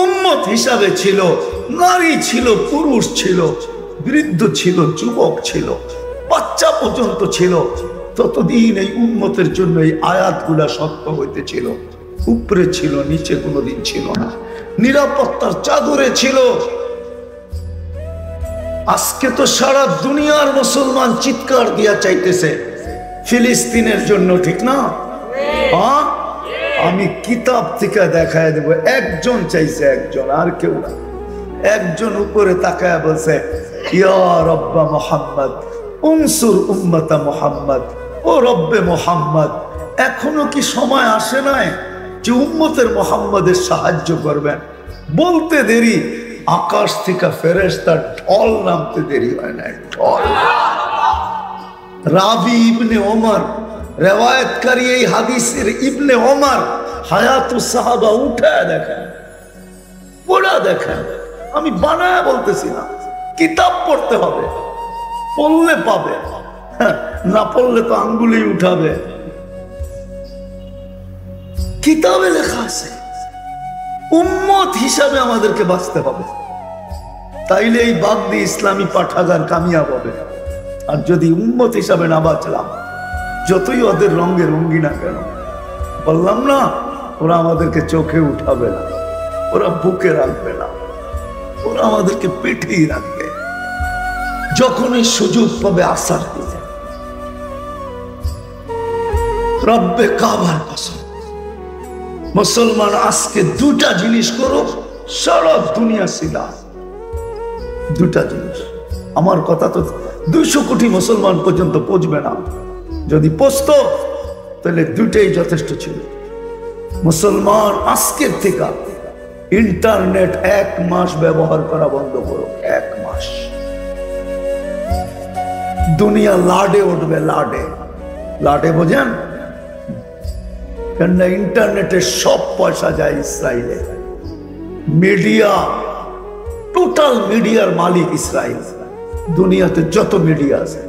উম্মত হিসাবে ছিল, নারী ছিল, পুরুষ ছিল, বৃদ্ধ ছিল, যুবক ছিল, বাচ্চা পর্যন্ত ছিল, ততদিন এই উম্মতের জন্য এই আয়াতগুলা সত্য হইতেছিল। উপরে ছিল, নিচে কোনোদিন ছিল না, নিরাপত্তার চাদরে ছিল। আজকে তো সারা দুনিয়ার মুসলমান চিৎকার দিয়া চাইতেছে ফিলিস্তিনের জন্য, ঠিক না? হ্যাঁ, আমি কিতাব থেকে দেখায় দেব, একজন চাইছে, একজন, আর কেউ না। একজন উপরে তাকায় বলছে ইয়া রব্বা মুহাম্মদ উনসুর উম্মতা মুহাম্মদ, ও রব্বে মুহাম্মদ, এখনো কি সময় আসে নাই যে উম্মতের মুহাম্মদের সাহায্য করবেন? বলতে দেরি, আকাশ থেকে ফেরেশতার ঢল নামতে দেরি হয় না, ঢল। রাবি ইবনে ওমর, রেওয়ায়াতকারী এই হাদিসের ইবনে ওমর, হায়াতুস সাহাবা উঠায় দেখেন, পড়া দেখেন। আমি বানায় বলতেছি না, কিতাব পড়তে হবে, পড়লে পাবে, না পড়লে তো আঙ্গুলি উঠাবে। কিতাবে লেখা আছে উম্মত হিসাবে আমাদেরকে বাঁচতে হবে, তাইলে এই বাগদি ইসলামী পাঠাগার কামিয়াব হবে। আর যদি উম্মত হিসাবে না বাঁচলাম, যতই ওদের রঙে রঙ্গি না কেন, বললাম না, ওরা আমাদেরকে চোখে উঠাবে না, ওরা বুকে রাখবে না, ওরা আমাদেরকে পেটেই রাখবে। যখনই সুযোগ পাবে আসার দিবে। রব্বে কাবার কসম, মুসলমান আজকে দুটা জিনিস করো, সারা দুনিয়া সিধা। দুটা জিনিস, আমার কথা তো 200 কোটি মুসলমান পর্যন্ত পৌঁছবে না, যদি পৌঁছতো তাহলে দুটাই যথেষ্ট ছিল। মুসলমান আজকের থেকে ইন্টারনেট 1 মাস ব্যবহার করা বন্ধ করো, 1 মাস। দুনিয়া লাডে উঠবে, লাডে, লাডে বোঝেন? কেননা ইন্টারনেটের সব পয়সা যায় ইসরায়েলে। মিডিয়া, টোটাল মিডিয়ার মালিক ইসরায়েল। দুনিয়াতে যত মিডিয়া আছে,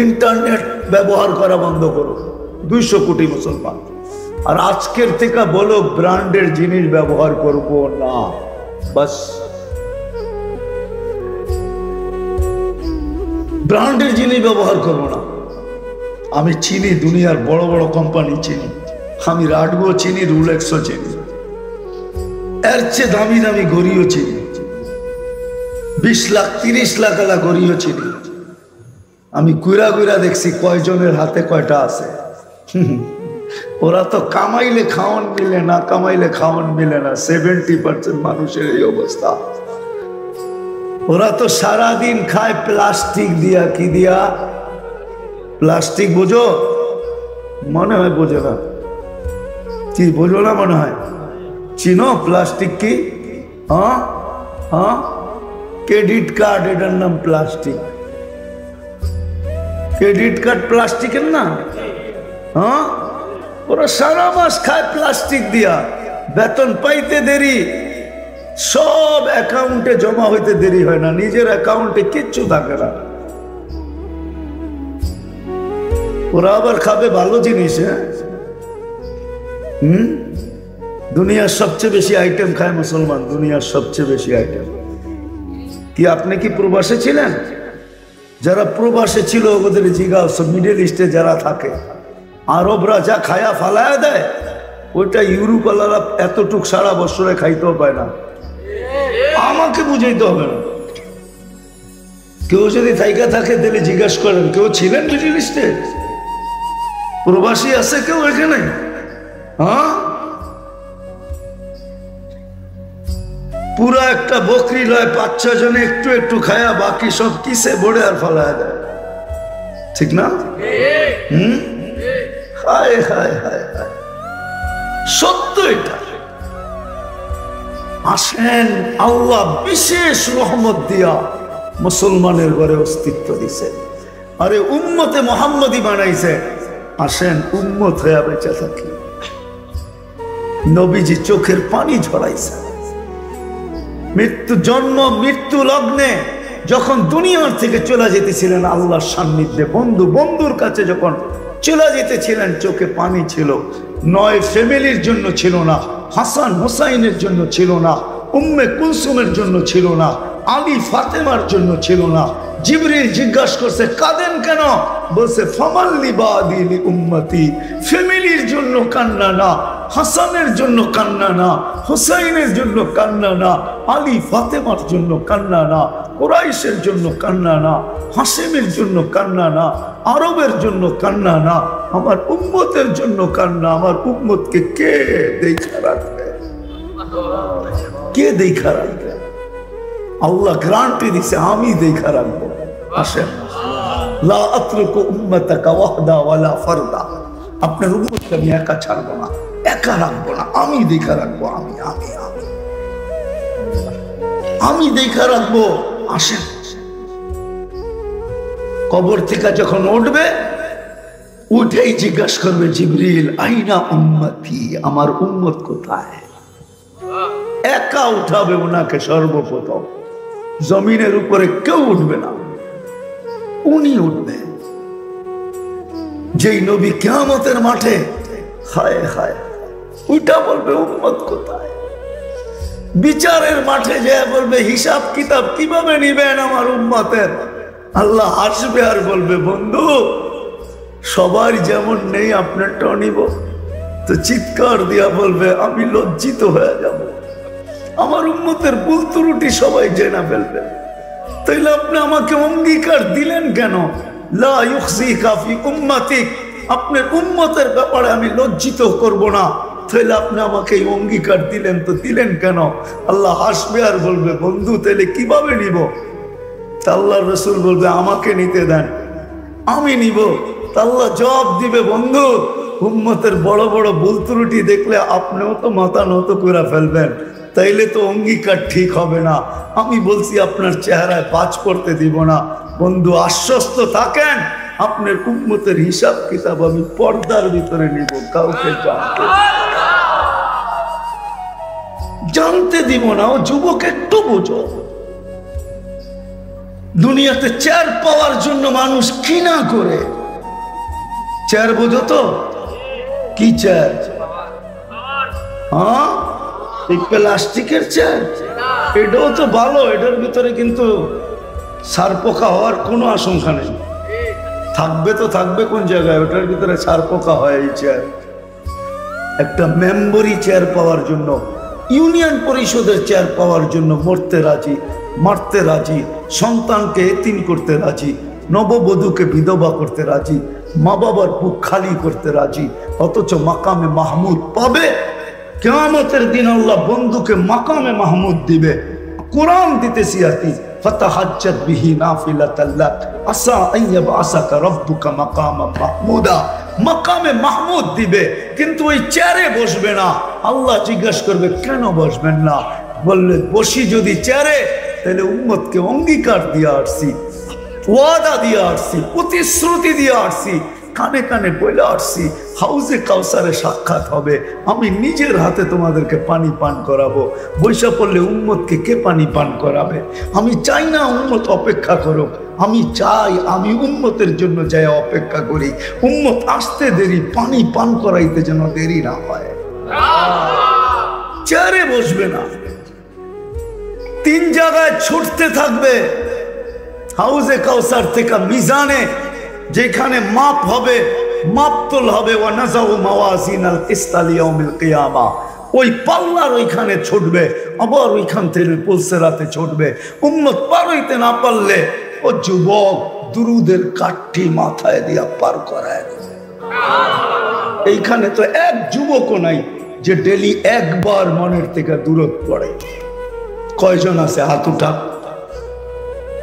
ইন্টারনেট ব্যবহার করা বন্ধ করো, 200 কোটি মুসলমান। আর আজকের থেকে বলো ব্র্যান্ডের জিনিস ব্যবহার করব না, বাস। ব্র্যান্ডের জিনিস ব্যবহার করবো না। আমি চিনি দুনিয়ার বড় বড় কোম্পানি চিনি, আমি রাডগো চিনি, রুলেক্সও চিনি, এর চেয়ে দামি দামি ঘড়িও চিনি, 20 লাখ 30 লাখ আলা ঘড়িও চিনি। আমি গুইরা গুইরা দেখছি কয়জনের হাতে কয়টা আছে। ওরা তো কামাইলে খাওয়ান মিলে না, কামাইলে খাওয়ান মিলে না। 70% মানুষের এই অবস্থা। ওরা তো সারাদিন খায় প্লাস্টিক দিয়া। কি দিয়া? প্লাস্টিক। বোঝো? মনে হয় বোঝো না। কি বোঝো না? মনে হয় চিনো প্লাস্টিক কি? হ্যাঁ হ্যাঁ, ক্রেডিট কার্ড, এটার নাম প্লাস্টিক। ক্রেডিট কার্ড প্লাস্টিকের না? হ্যাঁ, ওরা সারা মাস খায় প্লাস্টিক দিয়া, বেতন পাইতে দেরি, সব অ্যাকাউন্টে জমা হইতে দেরি হয় না, নিজের অ্যাকাউন্টে কিচ্ছু থাকে না। ওরা আবার খাবে ভালো জিনিস। দুনিয়ার সবচেয়ে বেশি আইটেম খায় মুসলমান, দুনিয়ার সবচেয়ে বেশি আইটেম। কি আপনি কি প্রবাসে ছিলেন? যারা প্রবাসে ছিল ওদের জিগাও, মিডল ইস্টে যারা থাকে, আরবরা যা খায়া ফালায়া দেয়, ওইটা ইউরোপ আলারা এতটুক সারা বছরে খাইতেও পায় না। আমাকে বুঝাইতে হবে না, কেউ যদি থাইকা থাকে তাহলে জিজ্ঞাসা করেন, কেউ ছিলেন মিডল ইস্টে? প্রবাসী আছে কেউ এখানে? হ্যাঁ, পুরা একটা বকরি লয় 5-6 জনে একটু একটু খায়া বাকি সব কিসে বড়ে আর ফলায় দেয়, ঠিক না? হায় হায় হায় হায়, সত্য এটা। আসেন, আল্লাহ বিশেষ রহমত দিয়া মুসলমানের ঘরে অস্তিত্ব দিছে। আরে উম্মতে মুহাম্মদী বানাইছে। আসেন, উম্মত হয়ে বেঁচে থাকি। নবীজি চোখের পানি ঝরাইছে। জন্ম মৃত্যু লগ্নে যখন দুনিয়ার থেকে চলে যেতেছিলেন আল্লাহর সান্নিধ্যে, বন্ধুর কাছে যখন চলে যেতেছিলেন, চোখে পানি ছিল। 9 ফ্যামিলির জন্য ছিল না, হাসান হুসাইনের জন্য ছিল না, উম্মে কুলসুমের জন্য ছিল না, আলী ফাতেমার জন্য ছিল না। জিবরিল জিজ্ঞাসা করছে, কাঁদেন কেন? বলছে, ফামাল্লি বাদিলি উম্মতি, ফ্যামিলির জন্য কান্না না, হাসানের জন্য কান্না না, হুসাইনের জন্য কান্না না, আলী ফাতেমার জন্য কান্না না, কুরাইশের জন্য কান্না না, হাসেমের জন্য কান্না না, আরবের জন্য কান্না না, আমার উম্মতের জন্য কান্না। আমার উম্মতকে কে দেখা রাখবে? কে দেখা রাখবে? আল্লাহ গ্যারান্টি দিছে, আমি দেখা রাখবো। আসেন, লা আতরুকু উম্মাতাকা ওয়াহদা ওয়ালা ফারদা, আপনার উম্মতকে আমি একা ছাড়বো না, একা রাখবো না, আমি দেখা রাখবো। আমি আমি আমি আমি দেখা রাখবো। আসেন, কবর থেকে যখন উঠবে, উঠেই জিজ্ঞাসা করবে জিবরিল, আইনা উম্মতি, আমার উম্মত কোথায়? একা উঠাবে ওনাকে সর্বপ্রথম। জমিনের উপরে কেউ উঠবে না, উনি উঠবে। যেই নবী কিয়ামতের মাঠে হায় হায় উঠা বলবে, উম্মত কোথায়? বিচারের মাঠে যে বলবে, হিসাব কিতাব কিভাবে নিবেন আমার উম্মতের? আল্লাহ হাসবে আর বলবে, বন্ধু সবার যেমন নেই আপনারটাও নিব। তো চিৎকার দিয়া বলবে, আমি লজ্জিত হয়ে যাব, আমার উম্মতের ভুল ত্রুটি সবাই জেনে ফেলবে। তাইলে আপনি আমাকে অঙ্গীকার দিলেন কেন? লা ইউখজিকা ফি উম্মাতিক, আপনার উম্মতের ব্যাপারে আমি লজ্জিত করব না। তাইলে আপনি আমাকে এই অঙ্গীকার দিলেন, তো দিলেন কেন? আল্লাহ হাসবে আর বলবে, বন্ধু তাইলে কিভাবে নিব? তা আল্লাহর রাসূল বলবে, আমাকে নিতে দেন, আমি নিব। তা আল্লাহ জবাব দিবে, বন্ধু উম্মতের বড় বড় ভুল ত্রুটি দেখলে আপনিও তো মাথা নত করে ফেলবেন, তাইলে তো অঙ্গীকার ঠিক হবে না। আমি বলছি আপনার চেহারায় পাঁচ পড়তে দিব না। বন্ধু আশ্বস্ত থাকেন, আপনার উম্মতের হিসাব কিতাব আমি পর্দার ভিতরে নিব, কাউকে জানতে দিব না। ও যুবক, একটু বোঝো, দুনিয়াতে চেয়ার পাওয়ার জন্য মানুষ কি না করে। চেয়ার বোঝো তো? কি চেয়ার? হ্যাঁ, প্লাস্টিকের চেয়ার। এটাও তো ভালো, এটার ভিতরে কিন্তু সার পোকা হওয়ার কোনো আশঙ্কা নেই। থাকবে তো থাকবে কোন জায়গায়, ওটার ভিতরে সার পোকা হয়। এই চেয়ার একটা মেম্বরি চেয়ার পাওয়ার জন্য, ইউনিয়ন পরিষদের চেয়ার পাওয়ার জন্য মরতে রাজি, মারতে রাজি, সন্তানকে এতিম করতে রাজি, নববধূকে বিধবা করতে রাজি, মা বাবার বুক খালি করতে রাজি, অথচ মাকামে মাহমুদ পাবে। কিয়ামতের দিন আল্লাহ বন্ধুকে মাকামে মাহমুদ দিবে। কোরআন দিতেছি আতি, ফাতাহাজ্জাত বিহি নাফিলাতাল লাক আসা আন ইয়াবআসাকা রাব্বুকা মাকামা মাহমুদা। মাকামে মাহমুদ দিবে, কিন্তু ওই চেয়ারে বসবে না। আল্লাহ জিজ্ঞাসা করবে, কেন বসবেন না? বললে, বসি যদি চেয়ারে, তাহলে উম্মতকে অঙ্গীকার দিয়ে আসছি, ওয়াদা দিয়ে আসছি, প্রতিশ্রুতি দিয়ে আসছি, কানে কানে বলে আসছি, হাউজে কাউসারে সাক্ষাৎ হবে, আমি নিজের হাতে তোমাদেরকে পানি পান করাবো। বৈশা পড়লে উম্মতকে কে পানি পান করাবে? আমি চাই না উম্মত অপেক্ষা করো, আমি চাই আমি উম্মতের জন্য যাই অপেক্ষা করি। উম্মত আসতে দেরি, পানি পান করাইতে যেন দেরি না হয়। চেয়ারে বসবে না, 3 জায়গায় ছুটতে থাকবে। হাউজে কাউসার থেকে মিজানে, যেখানে মাপ হবে, মাপতল হবে, ওয়া নাযাউ মাওয়াজিনাল কিসতা লিয়াউমিল কিয়ামা, ওই পাল্লার ওইখানে ছুটবে, আবার ওইখান থেকে পুলসেরাতে ছুটবে। উম্মত পার হইতে না পারলে ও যুবক দুরুদের কাঠি মাথায় দিয়া পার করায়। এইখানে তো এক যুবকও নাই যে ডেলি একবার মনের থেকে দূরত পড়ে। কয়জন আছে হাত উঠা?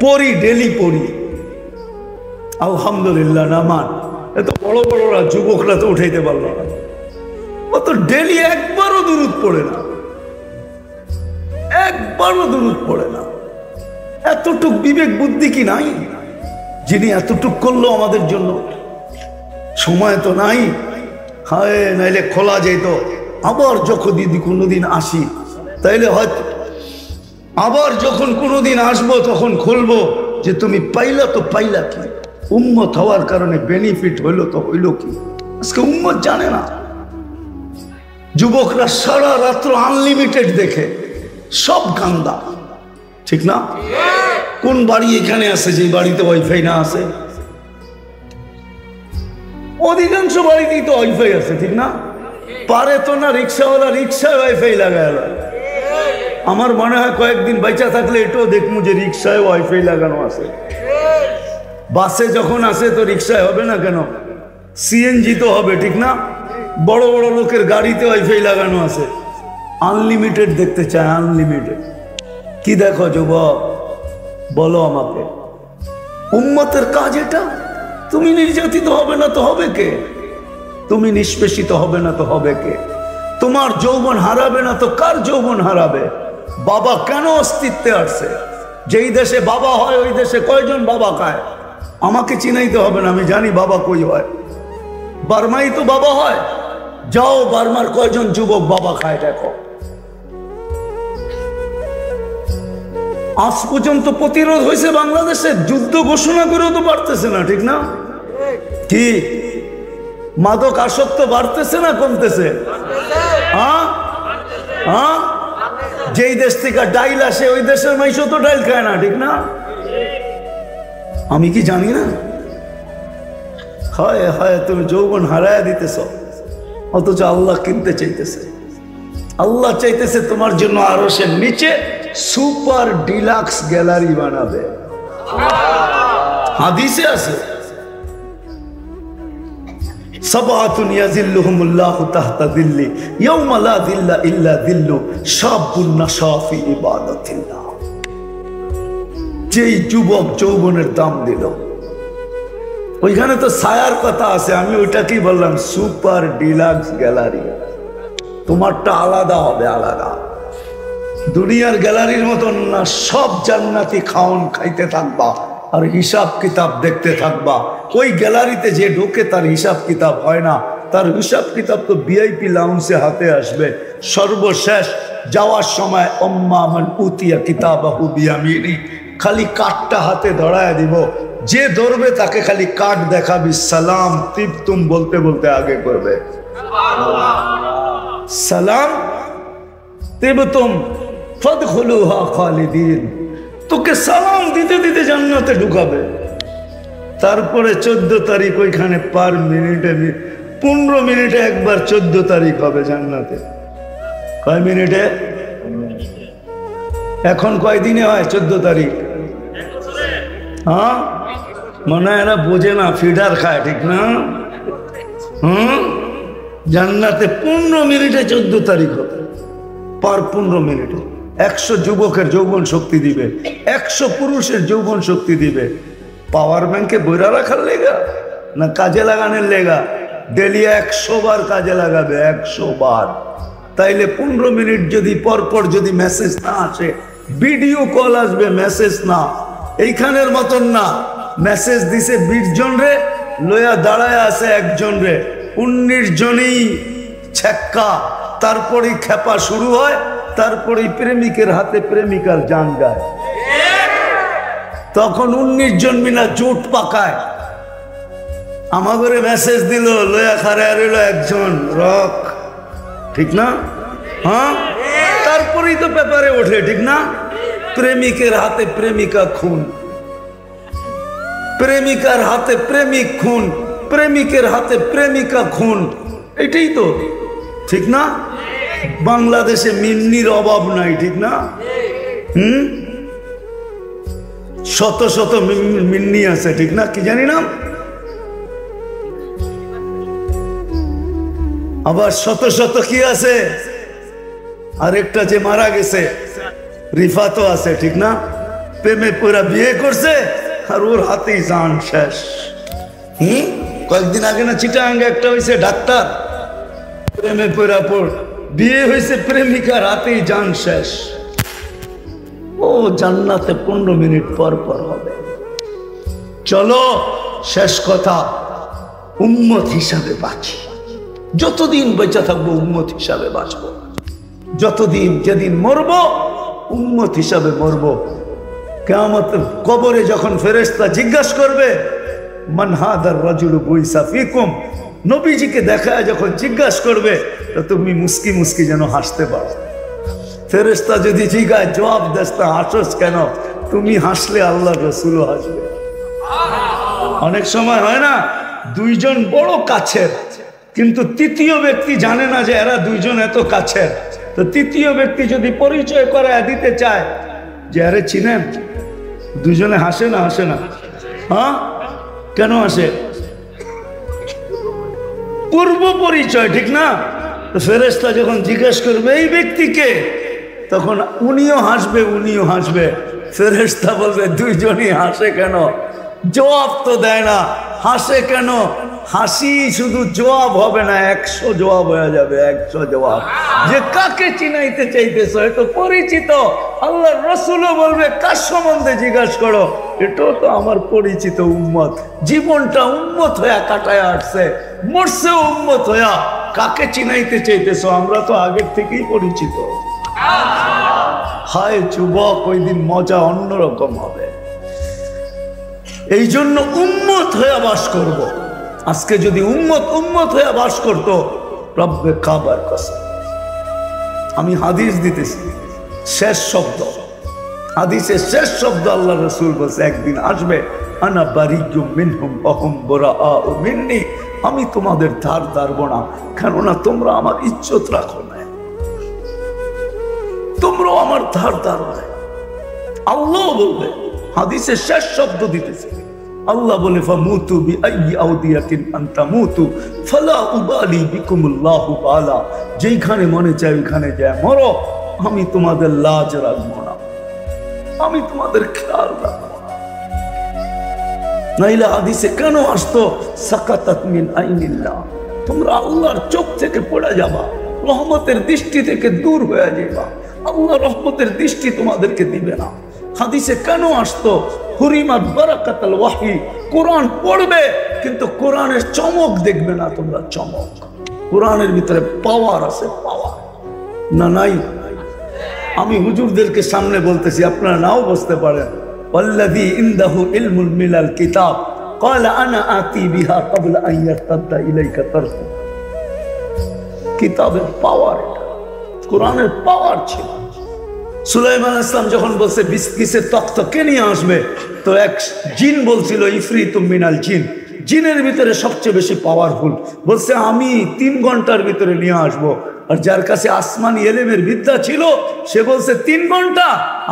পড়ি, ডেলি পড়ি, আলহামদুলিল্লাহ নামান। এত বড় বড়রা যুবকরা তো উঠাইতে পারলো না, ও তো ডেলি একবারও দুরুদ পড়ে না, একবারও দুরুদ পড়ে না। এতটুক বিবেক বুদ্ধি কি নাই যিনি এতটুক করলো আমাদের জন্য? সময় তো নাই, হায় নাইলে খোলা যেত। আবার যখন দিদি কোনোদিন আসি তাইলে হয়তো আবার যখন কোনোদিন আসবো তখন খুলবো যে তুমি পাইলা তো পাইলা কি, উম্মত হওয়ার কারণে বেনিফিট হইলো তো হইলো কি। আজকে উম্মত জানে না। যুবকরা সারা রাত্র আনলিমিটেড দেখে, সব গান্দা, ঠিক না? কোন বাড়ি এখানে আছে যে বাড়িতে ওয়াইফাই না আছে? অধিকাংশ বাড়িতেই তো ওয়াইফাই আছে, ঠিক না? পারে তো না রিক্সাওয়ালা রিক্সায় ওয়াইফাই লাগায়। আমার মনে হয় কয়েকদিন বাইচা থাকলে এটাও দেখবো যে রিক্সায় ওয়াইফাই লাগানো আছে। বাসে যখন আসে তো রিক্সায় হবে না কেন? সিএনজি তো হবে, ঠিক না? বড় বড় লোকের গাড়িতে ওয়াইফাই লাগানো আছে। আনলিমিটেড দেখতে চায়, আনলিমিটেড। কি দেখো যুবক, বলো আমাকে, উম্মতের কাজ এটা? তুমি নির্যাতিত হবে না তো হবে কে? তুমি নিষ্পেষিত হবে না তো হবে কে? তোমার যৌবন হারাবে না তো কার যৌবন হারাবে? বাবা কেন অস্তিত্বে আসছে? যেই দেশে বাবা হয় ওই দেশে কয়জন বাবা খায়? আমাকে চিনাইতে হবে না, আমি জানি বাবা কই হয়। বার্মাই তো বাবা হয়। যাও বার্মার কয়জন যুবক বাবা খায় দেখো। আজ পর্যন্ত প্রতিরোধ হয়েছে বাংলাদেশে, যুদ্ধ ঘোষণা করেও তো পারতেছে না, ঠিক না? কি মাদক আসক্ত বাড়তেছে না কমতেছে? হ্যাঁ হ্যাঁ, যেই দেশ থেকে ডাইল আসে ওই দেশের মাইশও তো ডাইল খায় না, ঠিক না? আমি কি জানি না? হয় হয়, তুমি যৌবন হারায় দিতেছ, অথচ আল্লাহ কিনতে চাইতেছে। আল্লাহ চাইতেছে তোমার জন্য আরশের নিচে সুপার ডিলাক্স গ্যালারি বানাবে। হাদিসে আছে, সাবাতুন ইয়াজিল্লুহুমুল্লাহু তাহতা যিল্লি ইয়াওমা লা যিল্লা ইল্লা যিল্লু শাবুন নাশা ফি ইবাদাতিল্লাহ। যেই যুবক যৌবনের দাম দিল, ওইখানে তো ছায়ার কথা আছে, আমি ওইটাকেই বললাম সুপার ডিলাক্স গ্যালারি। তোমারটা আলাদা হবে, আলাদা। দুনিয়ার গ্যালারির মতন না, সব জান্নাতি খাওন খাইতে থাকবা আর হিসাব কিতাব দেখতে থাকবা। ওই গ্যালারিতে যে ঢোকে তার হিসাব কিতাব হয় না, তার হিসাব কিতাব তো ভিআইপি লাউঞ্জে হাতে আসবে। সর্বশেষ যাওয়ার সময় আম্মা মান উতিয়া কিতাবাহু বিয়ামিনি, খালি কাঠটা হাতে ধরায় দিব। যে ধরবে তাকে খালি কাঠ দেখাবি, সালাম তিবতুম বলতে বলতে আগে করবে, সালাম তিবতুম ফাদখুলুহা খালিদিন। তোকে সালাম দিতে দিতে জান্নাতে ঢুকাবে। তারপরে 14 তারিখ ওইখানে পার মিনিটে 15 মিনিটে একবার 14 তারিখ হবে জান্নাতে। কয় মিনিটে? এখন কয় দিনে হয় 14 তারিখ? হ্যাঁ, মনে হয় এরা বোঝে না, ফিডার খায়, ঠিক না? জান্নাতে 15 মিনিটে 14 তারিখ হবে, পার 15 মিনিটে। 100 যুবকের যৌবন শক্তি দিবে, 100 পুরুষের যৌবন শক্তি দিবে। পাওয়ার ব্যাংকে বইরা রাখার লেগা না কাজে লাগানোর লেগা? ডেলি 100 বার কাজে লাগাবে, 100 বার। তাইলে 15 মিনিট যদি পরপর যদি মেসেজ না আসে, ভিডিও কল আসবে, মেসেজ না। এইখানের মতন না, মেসেজ দিছে 20 জন রে, লইয়া দাঁড়ায় আছে একজন রে, 19 জনই ছেক্কা। তারপরেই খেপা শুরু হয়, তারপরেই প্রেমিকের হাতে প্রেমিকার জান যায়। তখন 19 জন মিনা জোট পাকায়। আমাদের মেসেজ দিল, লয়া খারায় রইল একজন, রক, ঠিক না? হ্যাঁ, তারপরেই তো পেপারে ওঠে, ঠিক না? প্রেমিকের হাতে প্রেমিকা খুন, প্রেমিকার হাতে প্রেমিক খুন, প্রেমিকের হাতে প্রেমিকা খুন। এটাই তো, ঠিক না? বাংলাদেশে মিন্নির অভাব নাই, ঠিক না? শত শত মিন্নি আছে, ঠিক না? কি জানি নাম, আবার শত শত কি আছে, আরেকটা যে মারা গেছে রিফাতও আছে, ঠিক না? প্রেমে পুরা বিয়ে করছে আর ওর হাতেই জান শেষ। কয়েকদিন আগে না চিটাগাঙ্গে একটা হয়েছে ডাক্তার, প্রেমে পুরা বিয়ে হয়েছে, প্রেমিকার হাতেই জান শেষ। ও জান্নাতে 15 মিনিট পর পর হবে। চলো শেষ কথা, উম্মত হিসাবে বাঁচি। যতদিন বেঁচে থাকবো উম্মত হিসাবে বাঁচবো, যতদিন, যেদিন মরবো উম্মত হিসাবে মরবো। কিয়ামত কবরে যখন ফেরেশতা জিজ্ঞাসা করবে মান হাদার রাজুলু বুইসা ফিকুম, নবীজিকে দেখায় যখন জিজ্ঞাসা করবে তো তুমি মুস্কি মুস্কি যেন হাসতে পারো। ফেরেশতা যদি জিজ্ঞাসা জবাব দেস না হাসোস কেন, তুমি হাসলে আল্লাহ রাসূলও হাসবে। অনেক সময় হয় না দুইজন বড় কাছের, কিন্তু তৃতীয় ব্যক্তি জানে না যে এরা দুইজন এত কাছের, তো তৃতীয় ব্যক্তি যদি পরিচয় করায় দিতে চায় যে আরে চিনেন, দুইজনে হাসে না? হাসে না? হ্যাঁ, কেন হাসে? পূর্ব পরিচয়, ঠিক না? তো ফেরেশতা যখন জিজ্ঞেস করবে এই ব্যক্তিকে, তখন উনিও হাসবে উনিও হাসবে। ফেরেশতা বলবে দুইজনই হাসে কেন? জবাব তো দেয় না, হাসে কেন? হাসি শুধু জবাব হবে না, 100 জবাব হয়ে যাবে, 100 জবাব। যে কাকে চিনাইতে চাইতেছ, এটা পরিচিত। আল্লাহর রাসূলও বলবে কার সম্বন্ধে জিজ্ঞাসা করো, এটাও তো আমার পরিচিত উম্মত, জীবনটা উম্মত হইয়া কাটায় আসছে, মরছে উম্মত হইয়া। কাকে চিনাইতে চাইতেছ? আমরা তো আগের থেকেই পরিচিত। হায় যুবক, ওই দিন মজা অন্যরকম হবে। এই জন্য উম্মত হইয়া বাস করব। আজকে যদি উম্মত হইয়া বাস করতো, রব্বে কাবার কসম, আমি হাদিস দিতেছি, শেষ শব্দ, হাদিসের শেষ শব্দ আল্লাহ রাসূল বলছে একদিন আসবে, আনা বারিয়্যুম মিনহুম ওয়া হুম বুরাআউ মিন্নি, আমি তোমাদের ধার ধারবো না, কেননা তোমরা আমার ইজ্জত রাখো না, তোমরাও আমার ধার ধারো না। আল্লাহ বলবে, হাদিসের শেষ শব্দ দিতেছে আল্লাহ বলে ফামুতু বিআইয়ি আউদিয়াতিন আনতামুতু ফালা উবালি বিকুমুল্লাহু তাআলা, যেইখানে মনে চায় ওইখানে যায় মরো, আমি তোমাদের লাজ রাখবো না, আমি তোমাদের খেয়াল রাখবো না। নাইলে হাদিসে কেন আসতো সাকাতাত মিন আইনিল্লাহ, তোমরা আল্লাহর চোখ থেকে পড়ে যাবা, রহমতের দৃষ্টি থেকে দূর হয়ে যাবা, আল্লাহ রহমতের দৃষ্টি তোমাদেরকে দিবে না। হাদিসে কেন আসতো হুরিমাত বারাকাতুল ওয়াহি, কোরআন পড়বে কিন্তু কোরআনের চমক দেখবে না তোমরা, চমক। কোরআনের ভিতরে পাওয়ার আছে, পাওয়ার না নাই? আমি হুজুরদেরকে সামনে বলতেছি, আপনারা নাও বুঝতে পারেন। ওয়াল্লাযী ইনদাহু ইলমুল মিনাল কিতাব ক্বালা আনা আতি বিহা ক্বাবলা আন ইয়ারতাদ্দা ইলাইকা তারফু। কিতাবের পাওয়ার, কোরআনের পাওয়ার ছিল। সুলাইমান ইসলাম যখন বলছে বিসকিসের তখ্ত কে নিয়ে আসবে, তো এক জিন বলছিল ইফরিতুম মিনাল জিন, জিনের ভিতরে সবচেয়ে বেশি পাওয়ারফুল, বলছে আমি 3 ঘন্টার ভিতরে নিয়ে আসব। আর যার কাছে আসমানি এলেমের বিদ্যা ছিল সে বলছে 3 ঘন্টা,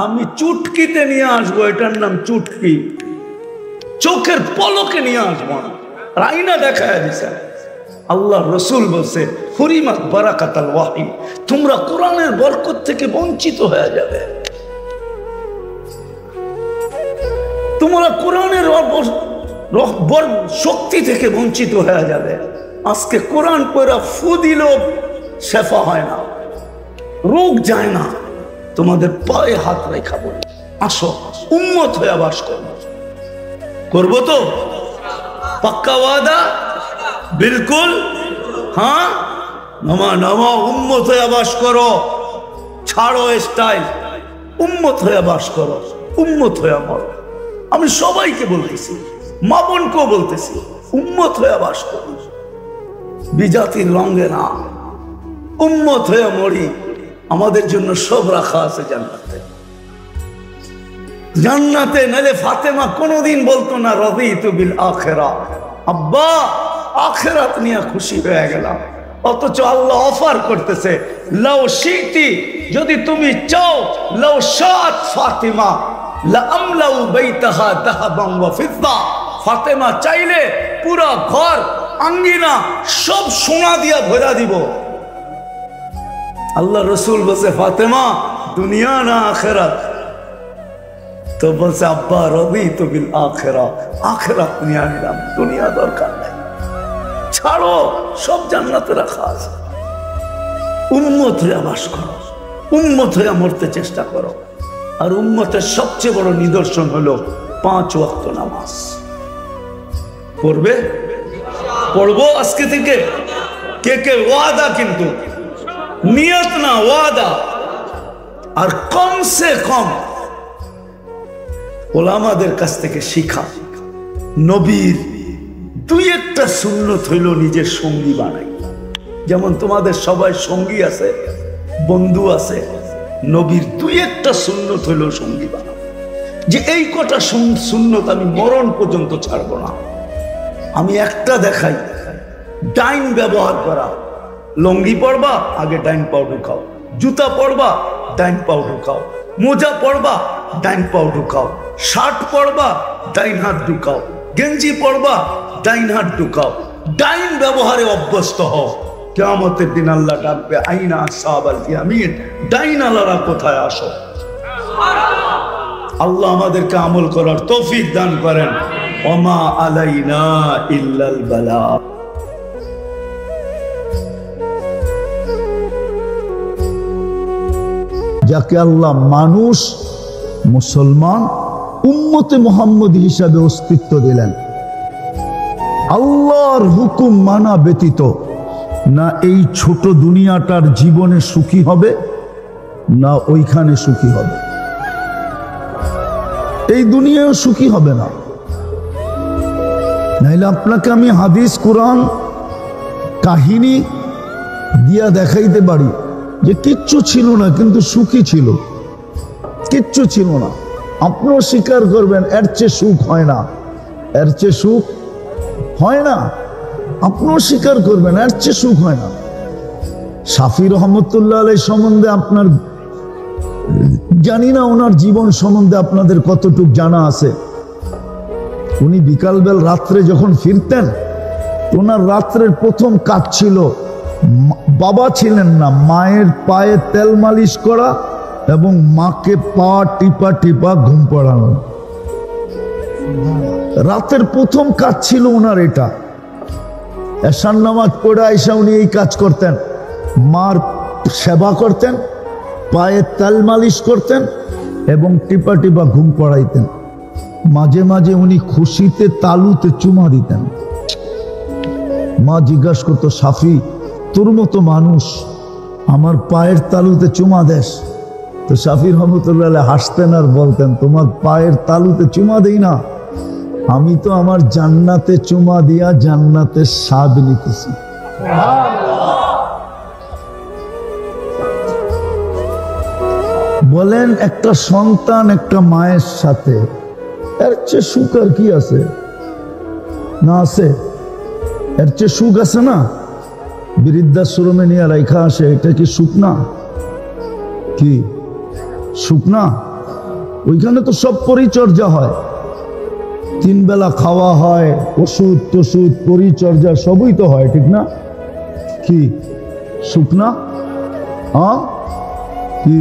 আমি চুটকিতে নিয়ে আসবো, এটার নাম চুটকি, চোখের পলকে নিয়ে আসবো না, আয়না দেখায় দিছে। আল্লাহ রসুল বলছে হুরিমাত বারাকাতুল ওয়াহি, তোমরা কোরআনের বরকত থেকে বঞ্চিত হয়ে যাবে, তোমরা কোরআনের শক্তি থেকে বঞ্চিত হয়ে যাবে। আজকে কোরআন পড়া ফু দিলেও শেফা হয় না, রোগ যায় না। তোমাদের পায়ে হাত রেখা বলি, আসো উম্মত হয়ে বাস করবো, করবো তো? পাক্কা ওয়াদা? বিলকুল হ্যাঁ। নামা নামা, উম্মত হয়ে বাস করো, ছাড়ো স্টাইল, উম্মত হয়ে বাস করো, উম্মত হয়ে মরো। আমি সবাইকে বলতেছি, মা বোনকেও বলতেছি, উম্মত হয়ে বাস করো, বিজাতির রঙে না, উম্মত হয়ে মরি। আমাদের জন্য সব রাখা আছে জান্নাতে, জান্নাতে। নালে ফাতেমা কোনোদিন বলতো না রাদিতু বিল আখিরা, আব্বা আখিরাত নিয়ে খুশি হয়ে গেলাম। অথচ আল্লাহ অফার করতেছে লাউ শিতি, যদি তুমি চাও, লাউ শাত ফাতিমা লাআমলাউ বাইতাহা যাহাবান ওয়া ফিদ্দা, ফাতেমা চাইলে পুরা ঘর আঙ্গিনা সব সোনা দিয়া ভরা দিব। আল্লাহ রসুল বলছে ফাতেমা দুনিয়া না আখিরাত? তো বলছে আব্বা রাদিতু বিল আখিরাহ, আখিরাত নিয়ে নিলাম, দুনিয়া দরকার নাই, ছাড়ো, সব জান্নাতে রাখা আছে। উম্মত হয়ে বাস করো, উম্মত হয়ে মরতে চেষ্টা করো। আর উম্মতের সবচেয়ে বড় নিদর্শন হলো 5 ওয়াক্ত নামাজ পড়বে। পড়বো আজকে থেকে। কে কে ওয়াদা, কিন্তু নিয়ত না, ওয়াদা। আর কমসে কম ওলামাদের কাছ থেকে শিখা, নবীর 2-1টা সুন্নত হইল নিজের সঙ্গী বানাই। যেমন তোমাদের সবাই সঙ্গী আছে, বন্ধু আছে, নবীর 2-1টা সুন্নত হইল সঙ্গী বানাও, যে এই কটা সুন্নত আমি মরণ পর্যন্ত ছাড়ব না। আমি একটা দেখাই, ডাইন ব্যবহার করা। লঙ্গি পরবা, আগে ডাইন পাও ঢুকাও। জুতা পরবা, ডাইন পাও ঢুকাও। মোজা পরবা, ডাইন পাও ঢুকাও। শার্ট পরবা, ডাইন হাত ঢুকাও। গেঞ্জি পরবা, ডাইন হাত ঢুকাও। ডাইন ব্যবহারে অভ্যস্ত হও। কিয়ামতের দিন আল্লাহ ডাকবে, আইনা আসহাবাল ইয়ামিন, ডাইন আলারা কোথায় আসো। আল্লাহ আমাদেরকে আমল করার তৌফিক দান করেন। ওমা আলাইনা ইল্লাল বালাগ। যাকে আল্লাহ মানুষ, মুসলমান, উম্মতে মুহাম্মদী হিসাবে অস্তিত্ব দিলেন, আল্লাহর হুকুম মানা ব্যতীত না এই ছোট দুনিয়াটার জীবনে সুখী হবে, না ওইখানে সুখী হবে। এই দুনিয়াও সুখী হবে না। নাইলে আপনাকে আমি হাদিস, কোরআন, কাহিনী দিয়া দেখাইতে পারি যে কিচ্ছু ছিল না কিন্তু সুখী ছিল, কিচ্ছু ছিল না। আপনিও স্বীকার করবেন এর চেয়ে সুখ হয় না, এর চেয়ে সুখ হয় না। আপনিও স্বীকার করবেন এর চেয়ে সুখ হয় না। শাফি রহমতুল্লাহ আলাইহি সম্বন্ধে আপনার, জানি না ওনার জীবন সম্বন্ধে আপনাদের কতটুক জানা আছে। উনি বিকালবেল রাত্রে যখন ফিরতেন, ওনার রাত্রের প্রথম কাজ ছিল, বাবা ছিলেন না, মায়ের পায়ে তেল মালিশ করা এবং মাকে পা টিপা টিপা ঘুম পড়ানো। রাতের প্রথম কাজ ছিল ওনার এটা। এশার নামাজ পড়ে আইসা উনি এই কাজ করতেন, মার সেবা করতেন, পায়ে তেল মালিশ করতেন এবং টিপা টিপা ঘুম পড়াইতেন। মাঝে মাঝে উনি খুশিতে তালুতে চুমা দিতেন। মা জিজ্ঞাসা করতো, শাফি তোর মতো মানুষ আমার পায়ের তালুতে চুমা দেশ? তো শাফি রহমতুল্লাহ হাসতেন আর বলতেন, তোমার পায়ের তালুতে চুমা দেই না, আমি তো আমার জান্নাতে চুমা দিয়া জান্নাতের স্বাদ নিতেছি। বলেন একটা সন্তান একটা মায়ের সাথে এর চেয়ে সুখ আর কি আছে? না আছে? এর চেয়ে সুখ আছে না? বৃদ্ধাশ্রমে নিয়ে রাখা আসে, এটা কি সুখ না? কি সুখ না? ওইখানে তো সব পরিচর্যা হয়, 3 বেলা খাওয়া হয়, ওষুধ টষুধ পরিচর্যা সবই তো হয়, ঠিক না? কি সুখ না? হ্যাঁ কি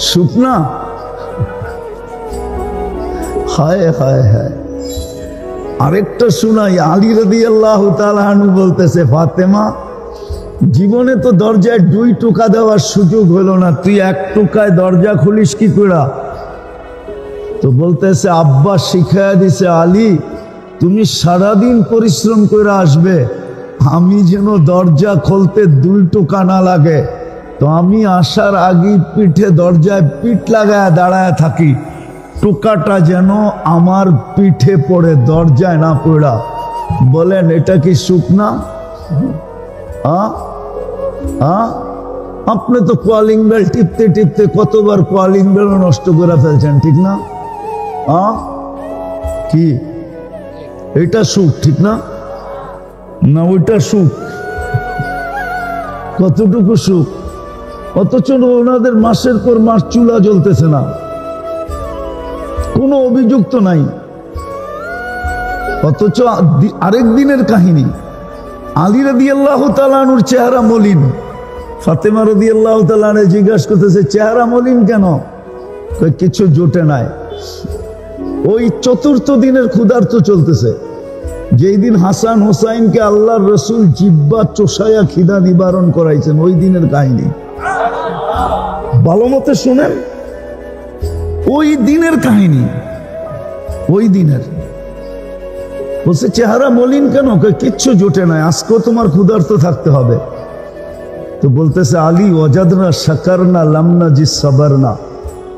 সুখ না? হায় হায় হায়। আরেকটা শোনাই, আলী রাদিয়াল্লাহু তাআলা আনহু বলতেছে, ফাতেমা জীবনে তো দরজায় 2 টোকা দেওয়ার সুযোগ হলো না, তুই 1 টোকায় দরজা খুলিস কি করে? তো বলতেছে, আব্বা শিখাইয়া দিছে, আলী তুমি সারাদিন পরিশ্রম করে আসবে, আমি যেন দরজা খুলতে 2 টোকা না লাগে, তো আমি আসার আগে পিঠে দরজায় পিঠ লাগায় দাঁড়ায় থাকি, টোকাটা যেন আমার পিঠে পড়ে, দরজায় না পড়া। বলেন এটা কি সুখ না? আপনি তো কলিং বেল টিপতে টিপতে কতবার কলিং বেলও নষ্ট করে ফেলছেন, ঠিক না? কি এটা সুখ, ঠিক না? না ওইটা সুখ? কতটুকু সুখ? অথচ ওনাদের মাসের পর মাস চুলা জ্বলতেছে না, কোনো অভিযুক্ত নাই। অথচ আরেক দিনের কাহিনী, আলী রাদিয়াল্লাহু তাআলা আনহুর চেহারা মলিন। ফাতেমা রাদিয়াল্লাহু তাআলা আনহা জিজ্ঞাসা করতেছে, চেহারা মলিন কেন? কিছু জোটে নাই। ওই চতুর্থ দিনের ক্ষুধার্ত চলতেছে, যেই দিন হাসান হোসাইনকে আল্লাহর রসুল জিব্বা চোষায়া খিদা নিবারণ করাইছেন, ওই দিনের কাহিনী। ভালো মতে শুনেন, ওই দিনের কাহিনী, ওই দিনের। বলছে চেহারা মলিন কেন? কিচ্ছু জোটে নাই, আজকেও তোমার ক্ষুধার্ত থাকতে হবে। তো বলতেছে, আলী ওয়াজাদনা শাকারনা লামনা জি সাবারনা,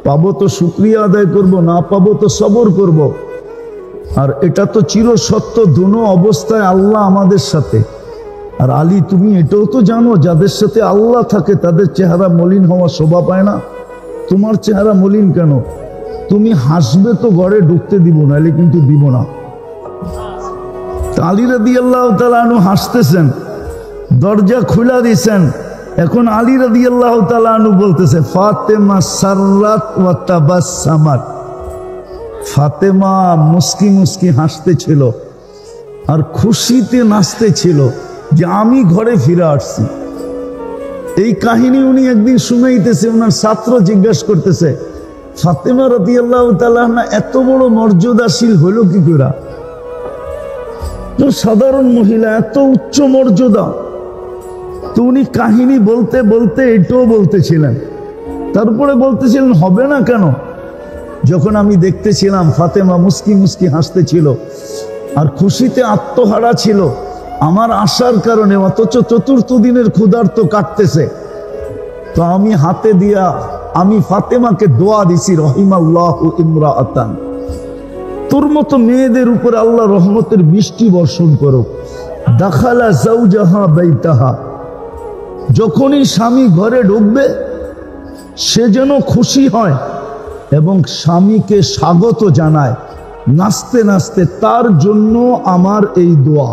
পাবো তো শুকরিয়া আদায় করব, না পাবো তো সবর করব। আর এটা তো চির সত্য, দুনো অবস্থায় আল্লাহ আমাদের সাথে। আর আলী, তুমি এটাও তো জানো, যাদের সাথে আল্লাহ থাকে তাদের চেহারা মলিন হওয়া শোভা পায় না। তোমার চেহারা মলিন কেন? তুমি হাসবে তো ঘরে ঢুকতে দিব, নাহলে কিন্তু দিব না। আলী রাদিয়াল্লাহু তাআলা আনহু হাসতেছেন, দরজা খুলা দিয়েছেন। এখন আলী রাদিয়াল্লাহু তাআলা আনহু বলতেছে, ফাতেমা সাররাত ওয়া তাবাসসামাত। ফাতেমা মুস্কি মুস্কি হাসতেছিল আর খুশিতে নাচতেছিল যে আমি ঘরে ফিরে আসছি। এই কাহিনী উনি একদিন শুনাইতেছে, ওনার ছাত্র জিজ্ঞাসা করতেছে, ফাতেমা রাদিয়াল্লাহু তাআলা আনহা এত বড় মর্যাদাশীল হইল কি করে? তো সাধারণ মহিলা, এত উচ্চ মর্যাদা। তো উনি কাহিনী বলতে বলতে এটাও বলতেছিলেন, তারপরে বলতেছিলেন হবে না কেন? যখন আমি দেখতেছিলাম ফাতেমা মুস্কি মুস্কি হাসতেছিল আর খুশিতে আত্মহারা ছিল আমার আশার কারণে, অথচ চতুর্থ দিনের ক্ষুধার্ত কাটতেছে, তো আমি হাতে দিয়া আমি ফাতেমাকে দোয়া দিছি, রহিমাল্লাহু ইমরাআতান, তোর মতো মেয়েদের উপর আল্লাহ রহমতের বৃষ্টি বর্ষণ করুক। দাখালা যাওজাহা বাইতাহা, যখনই স্বামী ঘরে ঢুকবে সে যেন খুশি হয় এবং স্বামীকে স্বাগত জানায় নাচতে নাচতে। তার জন্য আমার এই দোয়া।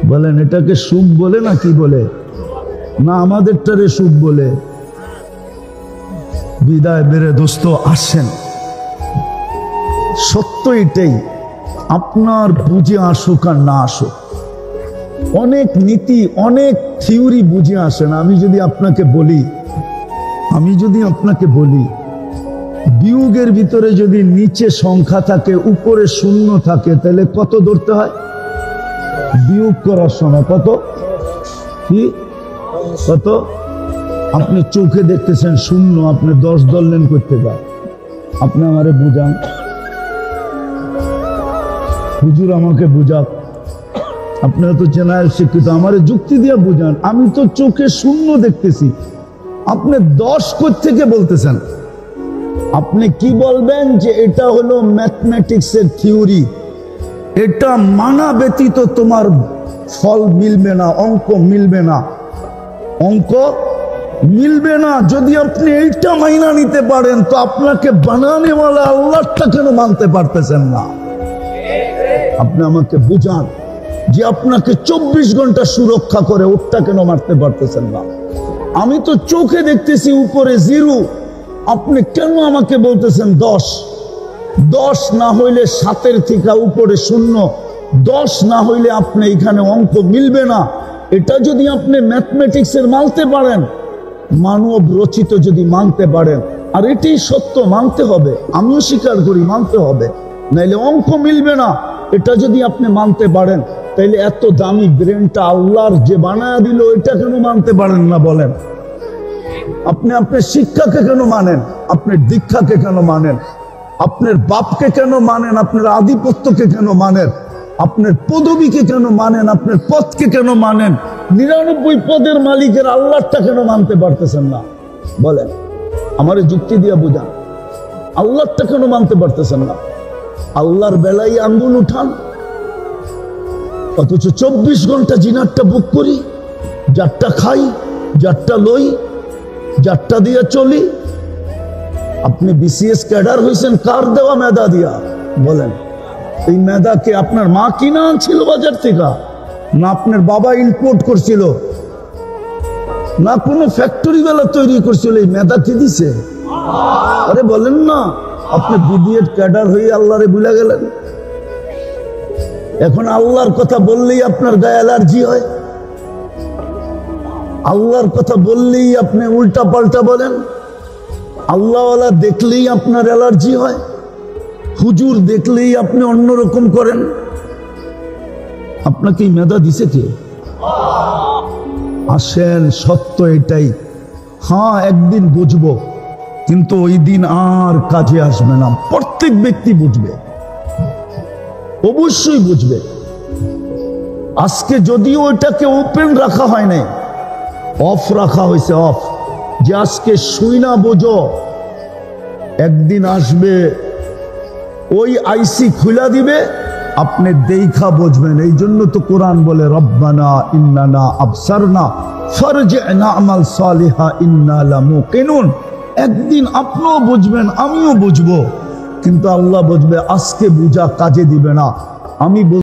বলেন এটাকে সুখ বলে না কি বলে? না আমাদেরটারে সুখ বলে? বিদায় বেড়ে দোস্ত আসেন, সত্য এটাই, আপনার বুঝে আসুক আর না আসুক, অনেক নীতি অনেক থিওরি বুঝে আসে না। আমি যদি আপনাকে বলি বিয়োগের ভিতরে যদি নিচে সংখ্যা থাকে উপরে শূন্য থাকে, তাহলে কত ধরতে হয় বিয়োগ করার সময়? কত? কি কত? আপনি চোখে দেখতেছেন শূন্য, আপনি 10 ধরলেন করতে পারেন। আপনি আমারে বুঝান, হুজুর আমাকে বুঝাক, আপনারা তো জেনারেল শিক্ষিত, আমারে যুক্তি দিয়ে বুঝান। আমি তো চোখে শূন্য দেখতেছি, আপনি 10 থেকে বলতেছেন। আপনি কি বলবেন যে এটা হলো ম্যাথমেটিক্সের থিওরি, এটা মানা ব্যতীত তোমার ফল মিলবে না, অঙ্ক মিলবে না, অঙ্ক মিলবে না। যদি আপনি এইটা মাইনা নিতে পারেন তো আপনাকে বানানেওয়ালা আল্লাহটা কেন মানতে পারতেছেন না? আপনি আমাকে বুঝান যে আপনাকে 24 ঘন্টা সুরক্ষা করে ওটা কেন মারতে পারতেছেন না? আমি তো চোখে দেখতেছি উপরে 0, আপনি কেন আমাকে বলতেছেন 10? 10 না হইলে 7 থেকে উপরে 0, 10 না হইলে আপনি এখানে অঙ্ক মিলবে না। এটা যদি আপনি ম্যাথমেটিক্সের মানতে পারেন, মানব রচিত যদি মানতে পারেন, আর এটাই সত্য, মানতে হবে, আমিও স্বীকার করি মানতে হবে, নাইলে অঙ্ক মিলবে না। এটা যদি আপনি মানতে পারেন, তাইলে এত দামি ব্রেনটা আল্লাহর যে বানায় দিল, এটা কেন মানতে পারেন না বলেন? আপনি আপনার শিক্ষাকে কেন মানেন? আপনার দীক্ষাকে কেন মানেন? আপনার বাপকে কেন মানেন? আপনার আধিপত্যকে কেন মানেন? আপনার পদবীকে কেন মানেন? আপনার পদকে কেন মানেন? 99 পদের মালিকের আল্লাহটা কেন মানতে পারতেছেন না বলেন? আমারে যুক্তি দিয়ে বুঝান, আল্লাহটা কেন মানতে পারতেছেন না? আল্লাহর বেলায় আঙ্গুল উঠান, অথচ 24 ঘন্টা জিনারটা বুক করি, যারটা খাই, যারটা লই, যারটা দিয়ে চলি। আপনি বিসিএস ক্যাডার হয়েছেন কার দেওয়া মেধা দিয়া বলেন? এই মেধাকে আপনার মা কিনা আনছিল বাজার থেকে, না আপনার বাবা ইম্পোর্ট করছিল? না কোনো ফ্যাক্টরি বেলা তৈরি করছিল, এই মেধা কি দিছে? আরে বলেন না, আপনি বিডিএড ক্যাডার হয়ে আল্লাহরে ভুলে গেলেন। এখন আল্লাহর কথা বললেই আপনার গায়ে অ্যালার্জি হয়, আল্লাহর কথা বললেই আপনি উল্টা পাল্টা বলেন, আল্লাহওয়ালা দেখলেই আপনার অ্যালার্জি হয়, হুজুর দেখলেই আপনি অন্যরকম করেন। আপনাকে এই মেধা দিছে কে? আসেন, সত্য এটাই। হ্যাঁ, একদিন বুঝবো, কিন্তু ওই দিন আর কাজে আসবে না। প্রত্যেক ব্যক্তি বুঝবে, অবশ্যই বুঝবে। আজকে যদিও ওইটাকে ওপেন রাখা হয় নাই, অফ রাখা হয়েছে, অফ, যে আজকে শুই না বোঝো, একদিন আসবে ওই আইসি খুলা দিবে, আপনি দেখা বুঝবেন। এই জন্য তো কোরআন বলে রব্বানা ইন্নানা আবসারনা ফারজি'না আমাল সালিহা ইন্না লামুকিনুন। একদিন আপনিও বুঝবেন, আমিও বুঝবো, কিন্তু আল্লাহ বুঝবে। আজকে বুঝা কাজে দিবে না। আমি